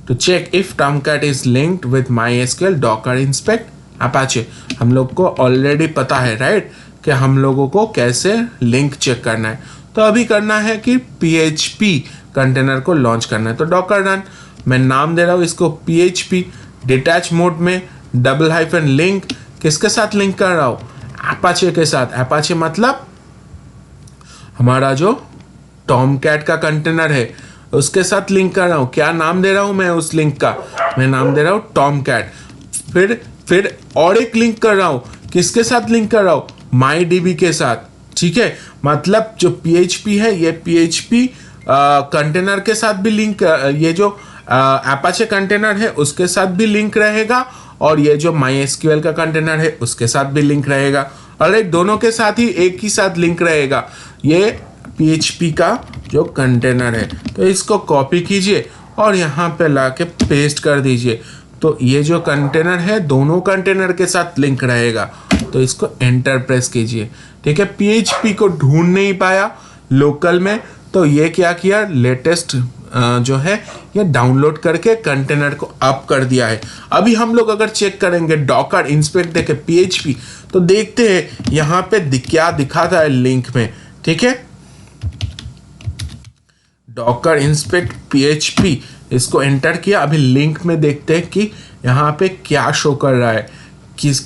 To check if tomcat is linked with MySQL docker inspect apache. हम लोग को ऑलरेडी पता है, राइट, कि हम लोगों को कैसे लिंक चेक करना है। तो अभी करना है कि PHP कंटेनर को लॉन्च करना है, तो डॉकर रन, मैं नाम दे रहा हूँ इसको PHP। डिटैच मोड में लिंक किसके साथ लिंक कर रहा हूँ, अपाचे के साथ। अपाचे मतलब हमारा जो टॉमकैट का कंटेनर है उसके साथ लिंक कर रहा हूँ। क्या नाम दे रहा हूँ मैं उस लिंक का, मैं नाम दे रहा हूँ टॉमकैट। फिर और एक लिंक कर रहा हूँ, किसके साथ लिंक कर रहा हूँ, माई डीबी के साथ। ठीक है, मतलब जो PHP है ये PHP कंटेनर के साथ भी लिंक, ये जो अपाचे कंटेनर है उसके साथ भी लिंक रहेगा और ये जो MySQL का कंटेनर है उसके साथ भी लिंक रहेगा। ऑलराइट, दोनों के साथ ही एक ही साथ लिंक रहेगा ये PHP का जो कंटेनर है। तो इसको कॉपी कीजिए और यहाँ पे लाके पेस्ट कर दीजिए। तो ये जो कंटेनर है दोनों कंटेनर के साथ लिंक रहेगा। तो इसको एंटर प्रेस कीजिए। ठीक है, PHP को ढूंढ नहीं पाया लोकल में, तो ये क्या किया, लेटेस्ट जो है ये डाउनलोड करके कंटेनर को अप कर दिया है। अभी हम लोग अगर चेक करेंगे डॉकर इंस्पेक्ट देखे PHP, तो देखते हैं यहाँ पे क्या दिखाता है लिंक में। ठीक है, डॉकर इंस्पेक्ट PHP इसको एंटर किया। अभी लिंक में देखते हैं कि यहाँ पे क्या शो कर रहा है,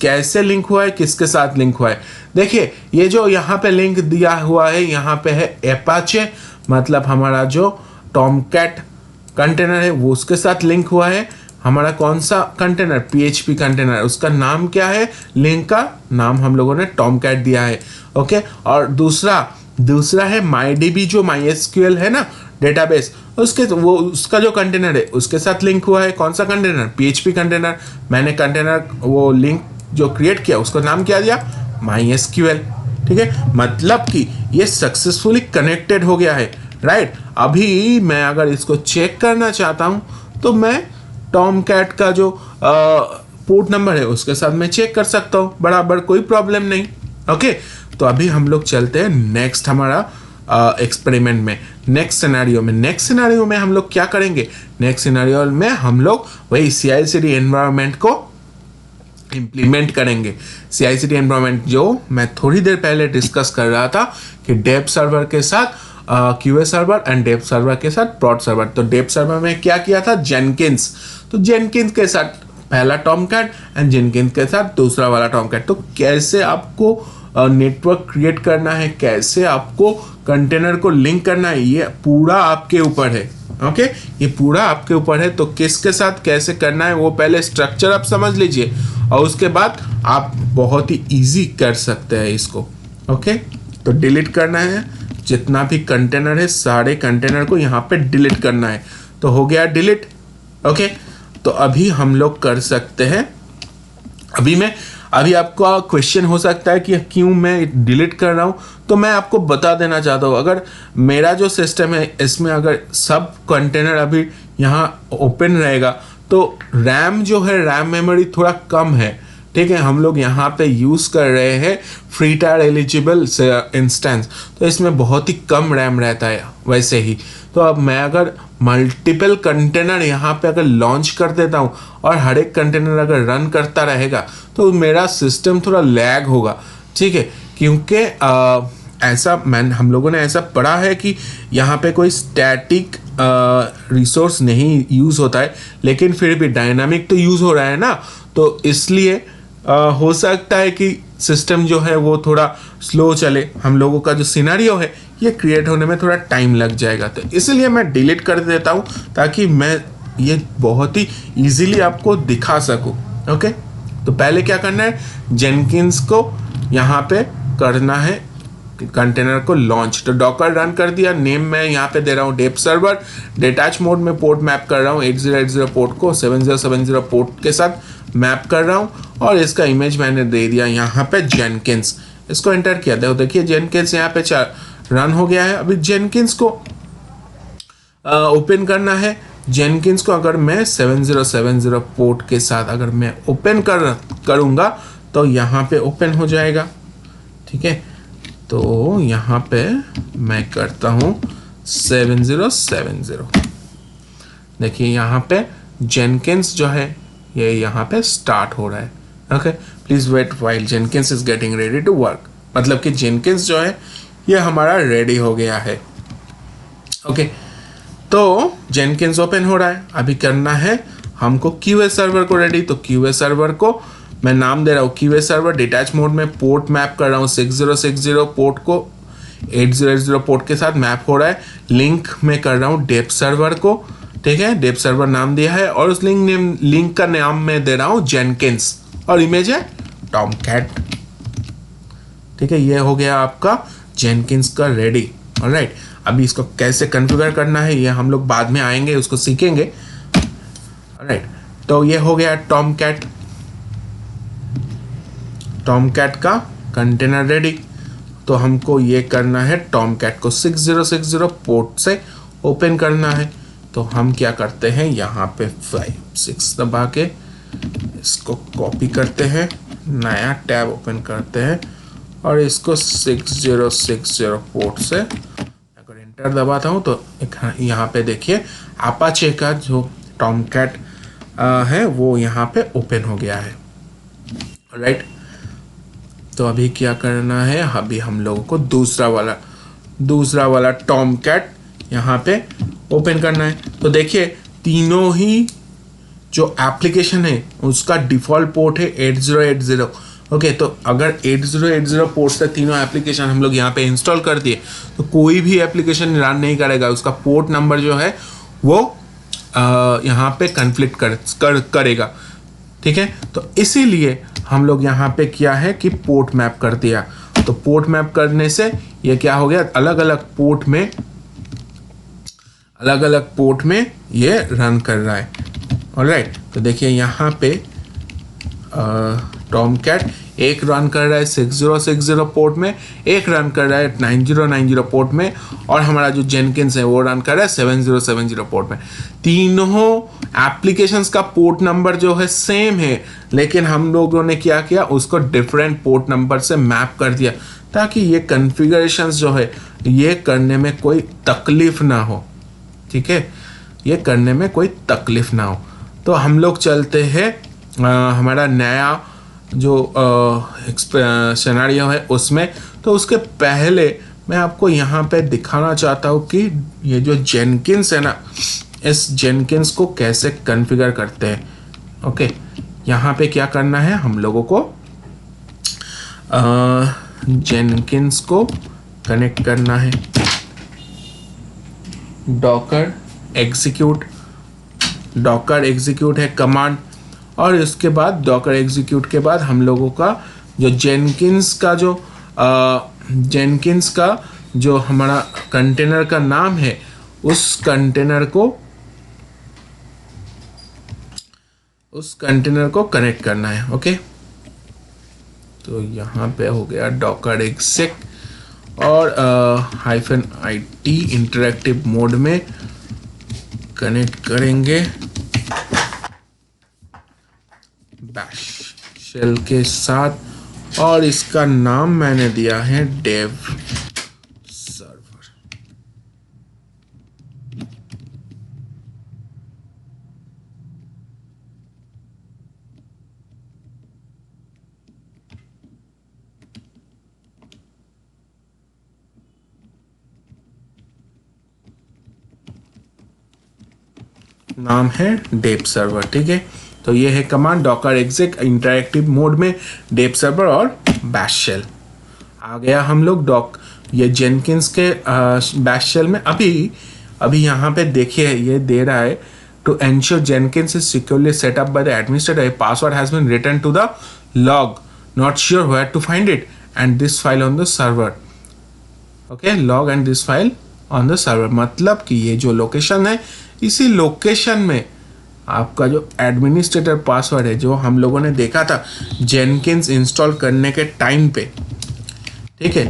कैसे लिंक हुआ है, किसके साथ लिंक हुआ है। देखिए ये जो यहाँ पे लिंक दिया हुआ है यहाँ पे है एपाचे, मतलब हमारा जो टॉमकैट कंटेनर है वो उसके साथ लिंक हुआ है। हमारा कौन सा कंटेनर, PHP कंटेनर, उसका नाम क्या है, लिंक का नाम हम लोगों ने टॉमकैट दिया है। ओके, और दूसरा है MyDB जो MySQL है ना डेटाबेस, उसका जो कंटेनर है उसके साथ लिंक हुआ है। कौन सा कंटेनर, PHP कंटेनर। मैंने कंटेनर वो लिंक जो क्रिएट किया उसको नाम क्या दिया, MySQL। ठीक है, मतलब कि ये सक्सेसफुली कनेक्टेड हो गया है, राइट। अभी मैं अगर इसको चेक करना चाहता हूं तो मैं टॉमकैट का जो पोर्ट नंबर है उसके साथ मैं चेक कर सकता हूं, बराबर, कोई प्रॉब्लम नहीं। ओके, तो अभी हम लोग चलते हैं नेक्स्ट हमारा एक्सपेरिमेंट में, नेक्स्ट सिनेरियो में हम लोग क्या करेंगे, नेक्स्ट सिनेरियो में हम लोग वही CI/CD एनवायरनमेंट को इम्प्लीमेंट करेंगे। CI/CD एनवायरनमेंट जो मैं थोड़ी देर पहले डिस्कस कर रहा था कि डेव सर्वर के साथ क्यूए सर्वर एंड डेप सर्वर के साथ prod सर्वर। तो डेप सर्वर में क्या किया था, जेनकिंस, तो जेनकिंस के साथ पहला टॉमकैट एंड जेनकिंस के साथ दूसरा वाला टॉमकैट। तो कैसे आपको नेटवर्क क्रिएट करना है, कैसे आपको कंटेनर को लिंक करना है, ये पूरा आपके ऊपर है। ओके, ये पूरा आपके ऊपर है। तो किसके साथ कैसे करना है वो पहले स्ट्रक्चर आप समझ लीजिए और उसके बाद आप बहुत ही इजी कर सकते हैं इसको। ओके, तो डिलीट करना है जितना भी कंटेनर है, सारे कंटेनर को यहाँ पे डिलीट करना है। तो हो गया डिलीट। ओके, तो अभी हम लोग कर सकते हैं, अभी आपका क्वेश्चन हो सकता है कि क्यों मैं डिलीट कर रहा हूँ। तो मैं आपको बता देना चाहता हूँ, अगर मेरा जो सिस्टम है इसमें अगर सब कंटेनर अभी यहाँ ओपन रहेगा तो रैम जो है, रैम मेमोरी थोड़ा कम है। ठीक है, हम लोग यहाँ पे यूज़ कर रहे हैं फ्री टायर एलिजिबल इंस्टेंस, तो इसमें बहुत ही कम रैम रहता है वैसे ही। तो अब मैं अगर मल्टीपल कंटेनर यहाँ पे अगर लॉन्च कर देता हूँ और हर एक कंटेनर अगर रन करता रहेगा तो मेरा सिस्टम थोड़ा लैग होगा। ठीक है, क्योंकि हम लोगों ने ऐसा पढ़ा है कि यहाँ पे कोई स्टैटिक रिसोर्स नहीं यूज़ होता है, लेकिन फिर भी डायनामिक तो यूज़ हो रहा है ना, तो इसलिए हो सकता है कि सिस्टम जो है वो थोड़ा स्लो चले। हम लोगों का जो सिनेरियो है ये क्रिएट होने में थोड़ा टाइम लग जाएगा, तो इसलिए मैं डिलीट कर देता हूँ ताकि मैं ये बहुत ही इजीली आपको दिखा सकूँ। ओके, तो पहले क्या करना है, जेनकिंस को यहाँ पे करना है कंटेनर को लॉन्च। तो डॉकर रन कर दिया, नेम मैं यहाँ पे दे रहा हूँ डेप सर्वर, डिटैच मोड में पोर्ट मैप कर रहा हूँ 8080 पोर्ट को 7070 पोर्ट के साथ मैप कर रहा हूँ, और इसका इमेज मैंने दे दिया यहाँ पे जेनकिंस। इसको एंटर किया, देखिए जेनकिंस यहाँ पे रन हो गया है। अभी जेनकिंस को ओपन करना है। जेनकिंस को अगर मैं 7070 पोर्ट के साथ अगर मैं ओपन करूँगा तो यहाँ पे ओपन हो जाएगा। ठीक है, तो यहाँ पे मैं करता हूँ 7070। देखिए यहाँ पे जेनकिंस जो है ये यहाँ पे स्टार्ट हो रहा है। Okay, please wait while jenkins is getting ready to work, मतलब कि जेनकिंस जो है ये हमारा रेडी हो गया है। ओके, तो जेनकिंस ओपन हो रहा है। अभी करना है हमको क्यूए सर्वर को रेडी। तो क्यूए सर्वर को मैं नाम दे रहा हूँ क्यूए सर्वर, डिटैच मोड में पोर्ट मैप कर रहा हूँ 6060 पोर्ट को 8080 पोर्ट के साथ मैप हो रहा है। लिंक में कर रहा हूँ डेप सर्वर को। ठीक है, डेप सर्वर नाम दिया है और उस लिंक का नाम मैं दे रहा हूँ जेनकिंस और इमेज है टॉमकैट। ठीक है, ये हो गया आपका जेनकिंस का रेडी। ऑलराइट, अभी इसको कैसे कॉन्फ़िगर करना है ये हम लोग बाद में आएंगे, उसको सीखेंगे। ऑलराइट, तो ये हो गया टॉमकैट का कंटेनर रेडी। तो हमको ये करना है टॉमकैट को 6060 पोर्ट से ओपन करना है। तो हम क्या करते हैं, यहाँ पे 5-6 दबा के इसको कॉपी करते हैं, नया टैब ओपन करते हैं और इसको 6060 पोर्ट से अगर एंटर दबाता हूँ तो यहाँ पे देखिए अपाचे का जो टॉमकैट है वो यहाँ पे ओपन हो गया है। राइट, तो अभी क्या करना है, अभी हम लोगों को दूसरा वाला टॉमकैट यहाँ पे ओपन करना है। तो देखिए तीनों ही जो एप्लीकेशन है उसका डिफ़ॉल्ट पोर्ट है 8080। ओके, तो अगर 8080 पोर्ट से तीनों एप्लीकेशन हम लोग यहाँ पे इंस्टॉल कर दिए तो कोई भी एप्लीकेशन रन नहीं करेगा, उसका पोर्ट नंबर जो है वो यहाँ पे कन्फ्लिक्ट करेगा। ठीक है, तो इसीलिए हम लोग यहाँ पे क्या है कि पोर्ट मैप कर दिया। तो पोर्ट मैप करने से ये क्या हो गया, अलग अलग पोर्ट में ये रन कर रहा है। ऑलराइट, तो देखिए यहाँ पे टॉमकैट एक रन कर रहा है 6060 पोर्ट में, एक रन कर रहा है 9090 पोर्ट में, और हमारा जो जेनकिंस है वो रन कर रहा है 7070 पोर्ट में। तीनों एप्लीकेशंस का पोर्ट नंबर जो है सेम है, लेकिन हम लोगों ने क्या किया, उसको डिफरेंट पोर्ट नंबर से मैप कर दिया ताकि ये कॉन्फ़िगरेशंस जो है ये करने में कोई तकलीफ ना हो। ठीक है, ये करने में कोई तकलीफ ना हो। तो हम लोग चलते हैं हमारा नया जो सिनेरियो है उसमें। तो उसके पहले मैं आपको यहाँ पे दिखाना चाहता हूँ कि ये जो जेनकिंस है ना, इस जेनकिंस को कैसे कॉन्फ़िगर करते हैं। ओके, यहाँ पे क्या करना है हम लोगों को, जेनकिंस को कनेक्ट करना है, डॉकर एग्जीक्यूट है कमांड, और इसके बाद डॉकर एग्जीक्यूट के बाद हम लोगों का जो जेनकिंस का जो हमारा कंटेनर का नाम है, उस कंटेनर को कनेक्ट करना है। ओके, तो यहाँ पे हो गया डॉकर एग्जिक और -IT इंटरेक्टिव मोड में कनेक्ट करेंगे बैश शेल के साथ, और इसका नाम मैंने दिया है डेव सर्वर। नाम है डेव सर्वर। ठीक है, तो ये है कमांड डॉकर एग्जिक इंटरैक्टिव मोड में डेव सर्वर और बैश शेल। आ गया हम लोग ये जेनकिंस के बैश शेल में। अभी यहाँ पे देखिए ये दे रहा है to ensure jenkins is securely set up by the administrator, password has been written to the log, not sure where to find it and this file on the server. Okay, log and this file on the server, मतलब कि ये जो location है, इसी location में आपका जो administrator password है, जो हम लोगों ने देखा था जेनकिंस इंस्टॉल करने के टाइम पे, ठीक है,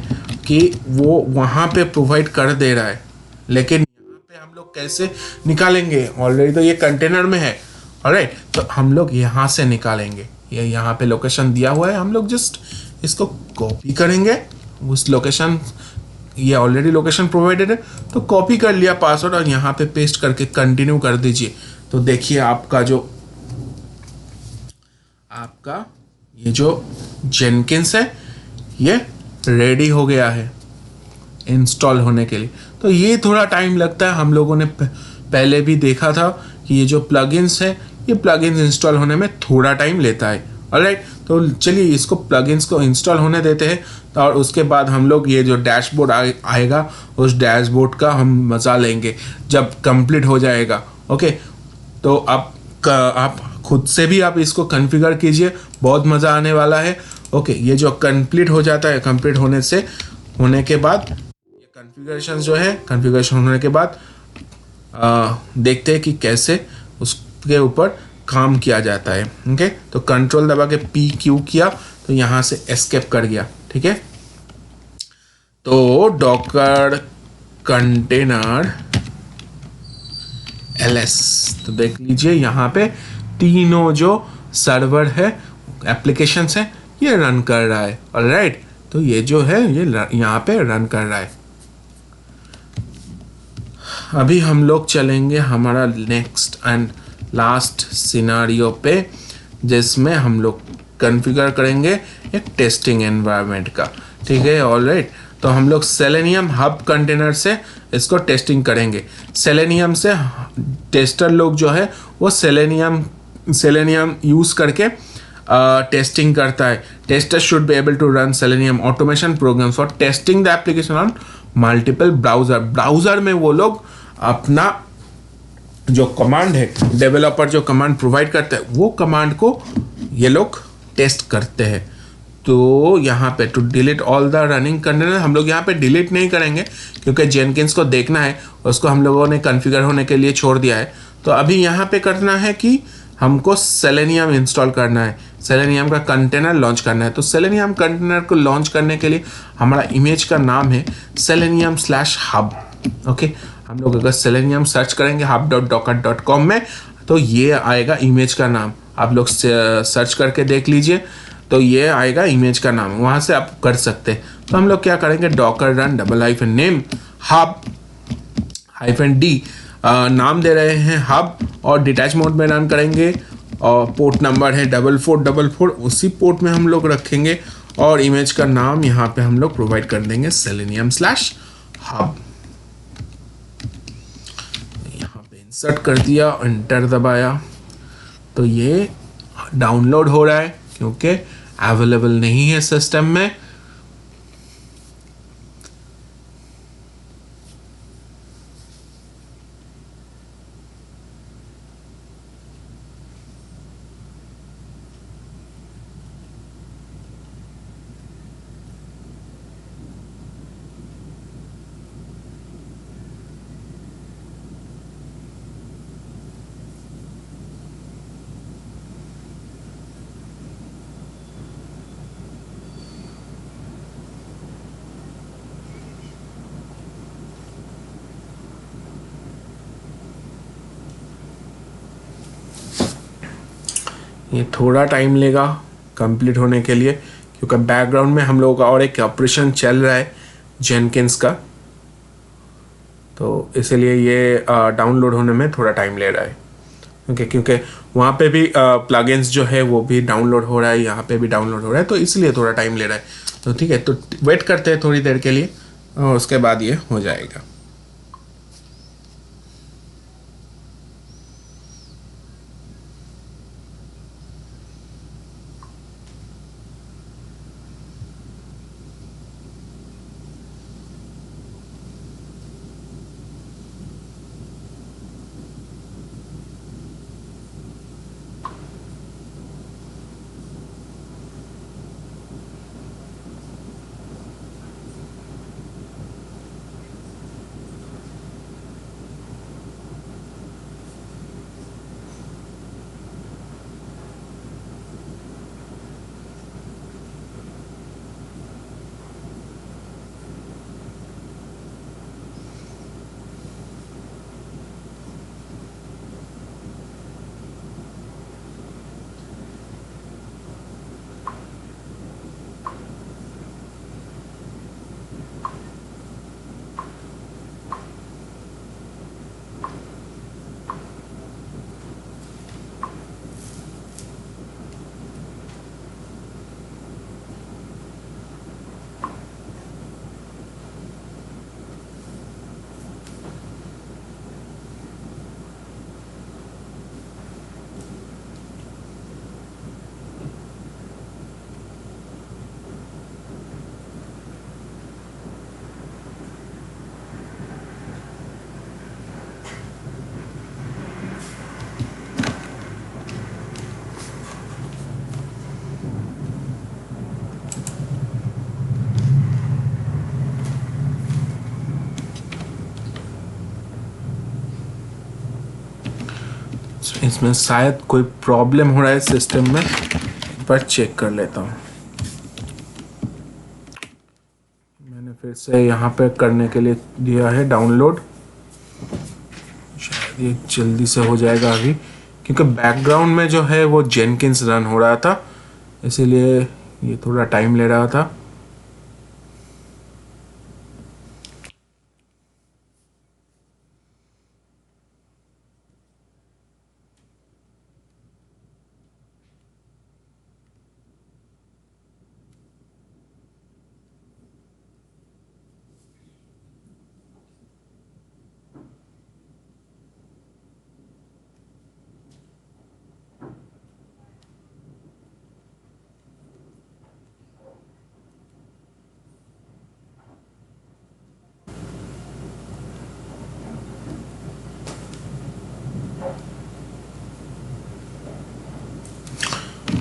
कि वो वहाँ पे प्रोवाइड कर दे रहा है, लेकिन यहाँ पे हम लोग कैसे निकालेंगे, ऑलरेडी तो ये कंटेनर में है। ऑलराइट, तो हम लोग यहाँ से निकालेंगे, ये यहाँ पे लोकेशन दिया हुआ है, हम लोग जस्ट इसको कॉपी करेंगे उस लोकेशन, ये ऑलरेडी लोकेशन प्रोवाइडेड है, तो कॉपी कर लिया पासवर्ड और यहाँ पे पेस्ट करके कंटिन्यू कर दीजिए। तो देखिए आपका ये जो जेनकिंस है ये रेडी हो गया है इंस्टॉल होने के लिए। तो ये थोड़ा टाइम लगता है, हम लोगों ने पहले भी देखा था कि ये जो प्लगइन्स है, ये प्लगइन्स इंस्टॉल होने में थोड़ा टाइम लेता है। ऑलराइट, तो चलिए इसको प्लगइन्स को इंस्टॉल होने देते हैं, और उसके बाद हम लोग ये जो डैशबोर्ड आएगा, उस डैशबोर्ड का हम मज़ा लेंगे जब कंप्लीट हो जाएगा। ओके, तो आप खुद से भी आप इसको कॉन्फ़िगर कीजिए, बहुत मज़ा आने वाला है। ओके, ये जो कंप्लीट हो जाता है, कंप्लीट होने के बाद ये कॉन्फ़िगरेशन होने के बाद देखते हैं कि कैसे उसके ऊपर काम किया जाता है। ओके, तो कंट्रोल दबा के PQ किया तो यहाँ से एस्केप कर गया। ठीक है, तो डॉकर कंटेनर LS, तो देख लीजिए यहाँ पे तीनों जो सर्वर है, एप्लीकेशंस है, ये रन कर रहा है। ऑलराइट, तो ये जो है ये यहाँ पे रन कर रहा है। अभी हम लोग चलेंगे हमारा नेक्स्ट एंड लास्ट सिनारियो पे, जिसमें हम लोग कॉन्फ़िगर करेंगे एक टेस्टिंग एनवायरनमेंट का। ठीक है, ऑलराइट, तो हम लोग सेलेनियम हब कंटेनर से इसको टेस्टिंग करेंगे। सेलेनियम से टेस्टर लोग जो है वो सेलेनियम यूज़ करके टेस्टिंग करता है। Tester should be able to run selenium automation programs for testing the application on multiple browser में वो लोग अपना जो कमांड है, डेवलपर जो कमांड प्रोवाइड करता है, वो कमांड को ये लोग टेस्ट करते हैं। तो यहाँ पे to delete all the running container, हम लोग यहाँ पे डिलीट नहीं करेंगे क्योंकि जेनकिंस को देखना है, उसको हम लोगों ने कॉन्फ़िगर होने के लिए छोड़ दिया है। तो अभी यहाँ पे करना है कि हमको सेलेनियम इंस्टॉल करना है, सेलेनियम का कंटेनर लॉन्च करना है। तो सेलेनियम कंटेनर को लॉन्च करने के लिए हमारा इमेज का नाम है selenium/hub। ओके, हम लोग अगर सेलेनियम सर्च करेंगे hub.docker.com में, तो ये आएगा इमेज का नाम। आप लोग सर्च करके देख लीजिए, तो ये आएगा इमेज का नाम, वहाँ से आप कर सकते हैं। तो हम लोग क्या करेंगे, docker run _name hub-d नाम दे रहे हैं हब, और डिटैच मोड में रन करेंगे, और पोर्ट नंबर है 4444, उसी पोर्ट में हम लोग रखेंगे, और इमेज का नाम यहाँ पे हम लोग प्रोवाइड कर देंगे selenium/hub। यहाँ पे इंसर्ट कर दिया, एंटर दबाया, तो ये डाउनलोड हो रहा है क्योंकि अवेलेबल नहीं है सिस्टम में। ये थोड़ा टाइम लेगा कंप्लीट होने के लिए, क्योंकि बैकग्राउंड में हम लोगों का और एक ऑपरेशन चल रहा है जेनकिंस का, तो इसीलिए ये डाउनलोड होने में थोड़ा टाइम ले रहा है। क्योंकि वहाँ पे भी प्लगइन्स जो है वो भी डाउनलोड हो रहा है, यहाँ पे भी डाउनलोड हो रहा है, तो इसलिए थोड़ा टाइम ले रहा है। तो ठीक है, तो वेट करते हैं थोड़ी देर के लिए और उसके बाद ये हो जाएगा। इसमें शायद कोई प्रॉब्लम हो रहा है सिस्टम में, पर चेक कर लेता हूँ। मैंने फिर से यहाँ पे करने के लिए दिया है डाउनलोड, शायद ये जल्दी से हो जाएगा अभी, क्योंकि बैकग्राउंड में जो है वो जेनकिंस रन हो रहा था, इसीलिए ये थोड़ा टाइम ले रहा था।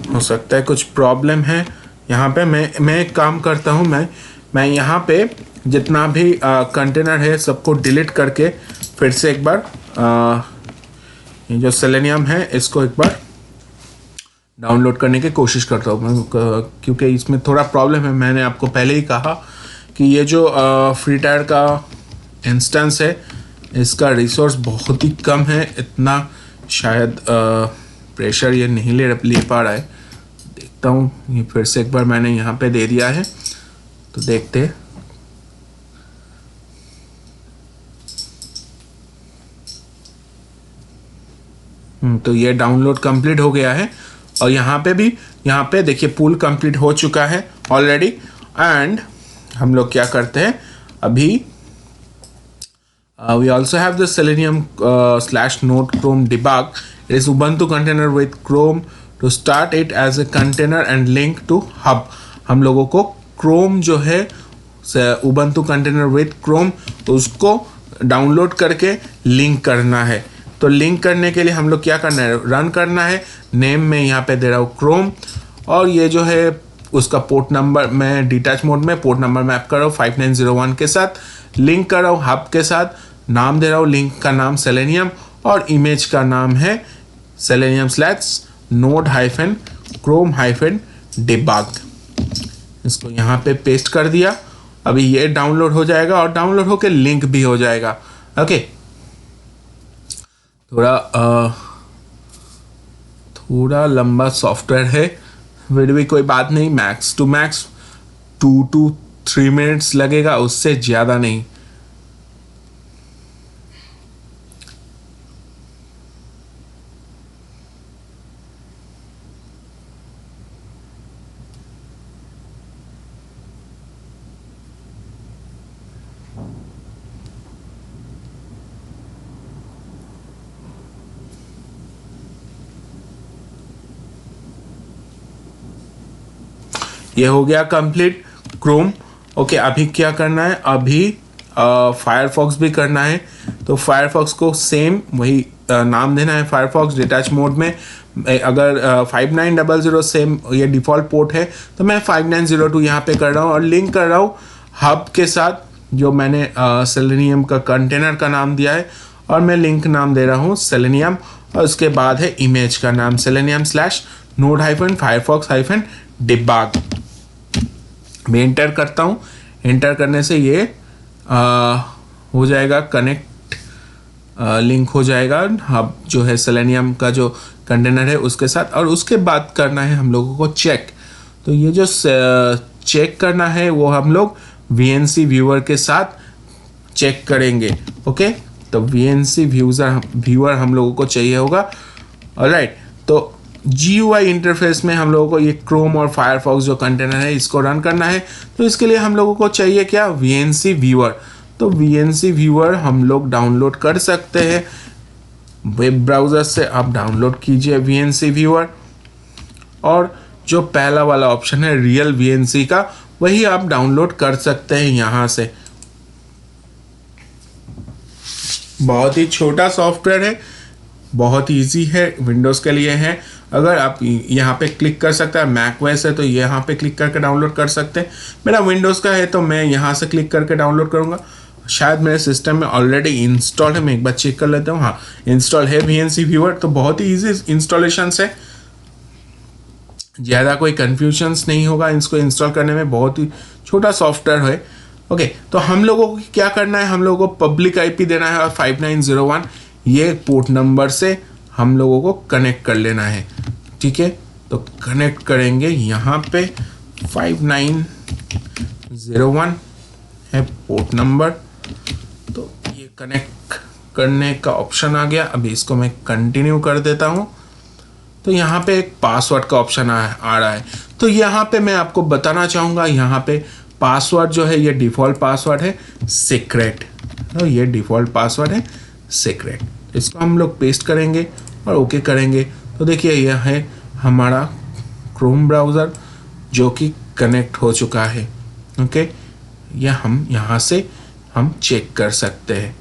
हो सकता है कुछ प्रॉब्लम है यहाँ पे। मैं एक काम करता हूँ, मैं यहाँ पे जितना भी कंटेनर है सबको डिलीट करके फिर से एक बार ये जो सेलेनियम है इसको एक बार डाउनलोड करने की कोशिश करता हूँ, क्योंकि इसमें थोड़ा प्रॉब्लम है। मैंने आपको पहले ही कहा कि ये जो फ्री टायर का इंस्टेंस है इसका रिसोर्स बहुत ही कम है, इतना शायद प्रेशर ये नहीं ले पा रहा है। देखता हूँ, ये फिर से एक बार मैंने यहाँ पे दे दिया है, तो देखते हैं। तो ये डाउनलोड कंप्लीट हो गया है और यहाँ पे भी, यहाँ पे देखिए पुल कंप्लीट हो चुका है ऑलरेडी। एंड हम लोग क्या करते हैं अभी, we also have the selenium / node chrome debug. It is ubuntu container with chrome to start it as a container and link to hub. हम लोगों को chrome जो है ubuntu container with chrome उसको डाउनलोड करके लिंक करना है। तो लिंक करने के लिए हम लोग क्या करना है, रन करना है। नेम में यहाँ पे दे रहा हूँ क्रोम, और ये जो है उसका पोर्ट नंबर मैं डिटैच मोड में पोर्ट नंबर मैप कर रहा हूँ 5901 के साथ, लिंक कर रहा हूँ हब के साथ, नाम दे रहा हूँ लिंक का नाम सेलेनियम, और इमेज का नाम है सेलेनियम / node - chrome - debug। इसको यहाँ पे पेस्ट कर दिया। अभी ये डाउनलोड हो जाएगा और डाउनलोड होके लिंक भी हो जाएगा। ओके, थोड़ा लंबा सॉफ्टवेयर है, फिर भी कोई बात नहीं, max to max 2 to 3 minutes लगेगा, उससे ज़्यादा नहीं। ये हो गया कंप्लीट क्रोम। ओके, अभी क्या करना है, अभी फायरफॉक्स भी करना है। तो फायरफॉक्स को सेम वही नाम देना है, फायरफॉक्स डिटैच मोड में। अगर 5900 सेम ये डिफ़ॉल्ट पोर्ट है तो मैं 5902 यहाँ पे कर रहा हूँ और लिंक कर रहा हूँ हब के साथ, जो मैंने सेलेनियम का कंटेनर का नाम दिया है, और मैं लिंक नाम दे रहा हूँ सेलेनियम, और उसके बाद है इमेज का नाम सेलेनियम / node - firefox - debug। मैं इंटर करता हूँ। इंटर करने से ये हो जाएगा कनेक्ट, लिंक हो जाएगा हब जो है सेलेनियम का जो कंटेनर है उसके साथ। और उसके बाद करना है हम लोगों को चेक। तो ये जो चेक करना है वो हम लोग VNC व्यूअर के साथ चेक करेंगे। ओके, तो VNC व्यूअर हम लोगों को चाहिए होगा। ऑलराइट, तो GUI इंटरफेस में हम लोगों को ये क्रोम और फायरफॉक्स जो कंटेनर है इसको रन करना है। तो इसके लिए हम लोगों को चाहिए क्या, VNC व्यूअर। तो VNC व्यूअर हम लोग डाउनलोड कर सकते हैं वेब ब्राउज़र से। आप डाउनलोड कीजिए VNC व्यूअर, और जो पहला वाला ऑप्शन है रियल VNC का, वही आप डाउनलोड कर सकते हैं यहाँ से। बहुत ही छोटा सॉफ्टवेयर है, बहुत ईजी है, विंडोज़ के लिए है। अगर आप यहाँ पे क्लिक कर सकते हैं, मैकओएस है तो यहाँ पे क्लिक करके डाउनलोड कर सकते हैं। मेरा विंडोज़ का है तो मैं यहाँ से क्लिक करके डाउनलोड करूँगा। शायद मेरे सिस्टम में ऑलरेडी इंस्टॉल है, मैं एक बार चेक कर लेता हूँ। हाँ, इंस्टॉल है VNC व्यूअर। तो बहुत ही ईजी इंस्टॉलेशन है, ज़्यादा कोई कन्फ्यूजन्स नहीं होगा इसको इंस्टॉल करने में, बहुत ही छोटा सॉफ्टवेयर है। ओके, तो हम लोगों को क्या करना है, हम लोगों को पब्लिक IP देना है और 5901 ये पोर्ट नंबर से हम लोगों को कनेक्ट कर लेना है। ठीक है, तो कनेक्ट करेंगे, यहाँ पे 5901 है पोर्ट नंबर। तो ये कनेक्ट करने का ऑप्शन आ गया। अभी इसको मैं कंटिन्यू कर देता हूँ। तो यहाँ पे एक पासवर्ड का ऑप्शन आ रहा है। तो यहाँ पे मैं आपको बताना चाहूँगा, यहाँ पे पासवर्ड जो है ये डिफ़ॉल्ट पासवर्ड है सीक्रेट। तो ये डिफ़ॉल्ट पासवर्ड है सीक्रेट। इसको हम लोग पेस्ट करेंगे और ओके करेंगे। तो देखिए यह है हमारा क्रोम ब्राउज़र जो कि कनेक्ट हो चुका है। ओके, यह हम यहाँ से हम चेक कर सकते हैं।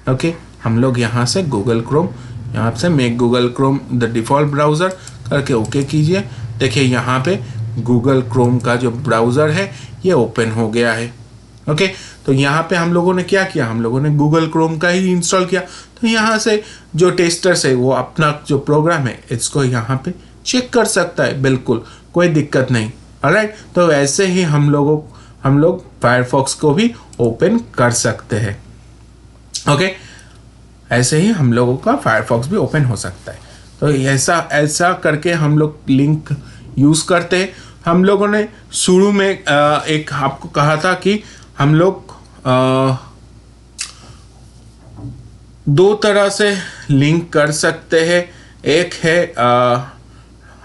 ओके, हम लोग यहाँ से गूगल क्रोम, यहाँ से make Google Chrome the default browser करके ओके कीजिए। देखिए यहाँ पे गूगल क्रोम का जो ब्राउज़र है ये ओपन हो गया है। ओके, तो यहाँ पे हम लोगों ने क्या किया, हम लोगों ने गूगल क्रोम का ही इंस्टॉल किया। तो यहाँ से जो टेस्टर्स है वो अपना जो प्रोग्राम है इसको यहाँ पे चेक कर सकता है, बिल्कुल कोई दिक्कत नहीं। ऑलराइट, तो ऐसे ही हम लोग फायरफॉक्स को भी ओपन कर सकते हैं। ओके, ऐसे ही हम लोगों का फायरफॉक्स भी ओपन हो सकता है। तो ऐसा करके हम लोग लिंक यूज़ करते हैं। हम लोगों ने शुरू में एक आपको कहा था कि हम लोग 2 तरह से लिंक कर सकते हैं। एक है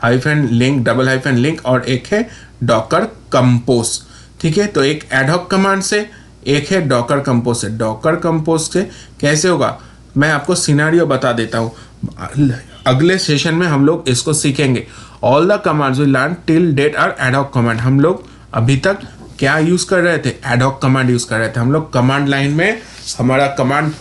hyphen link, double hyphen link, और एक है डॉकर कंपोज। ठीक है, तो एक एडहॉक कमांड से, एक है डॉकर कंपोज से। डॉकर कंपोज से कैसे होगा मैं आपको सिनेरियो बता देता हूँ, अगले सेशन में हम लोग इसको सीखेंगे। All the commands we learn till date are adhoc command. हम लोग अभी तक क्या यूज कर रहे थे, एडहॉक कमांड यूज कर रहे थे। हम लोग कमांड लाइन में हमारा कमांड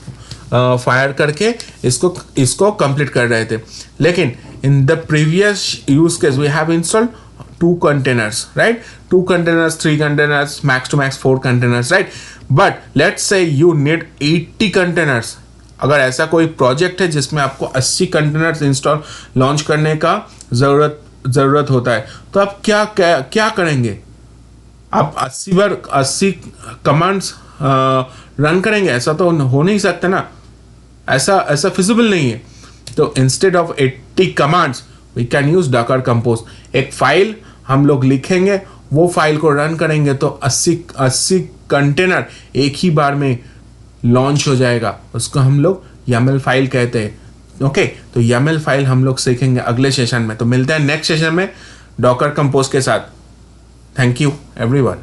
फायर करके इसको कंप्लीट कर रहे थे। लेकिन in the previous use case we have installed 2 containers, right? 2 containers, 3 containers, max to max 4 containers, right? But let's say you need 80 containers. अगर ऐसा कोई प्रोजेक्ट है जिसमें आपको 80 कंटेनर्स इंस्टॉल लॉन्च करने का जरूरत होता है, तो आप क्या करेंगे? आप 80 कमांड्स रन करेंगे? ऐसा तो हो नहीं सकता ना, ऐसा फिजिबल नहीं है। तो instead of 80 commands we can use docker compose. एक फाइल हम लोग लिखेंगे, वो फाइल को रन करेंगे तो 80 कंटेनर एक ही बार में लॉन्च हो जाएगा। उसको हम लोग YAML फाइल कहते हैं। ओके, तो YAML फाइल हम लोग सीखेंगे अगले सेशन में। तो मिलते हैं नेक्स्ट सेशन में डॉकर कंपोज के साथ। Thank you everyone.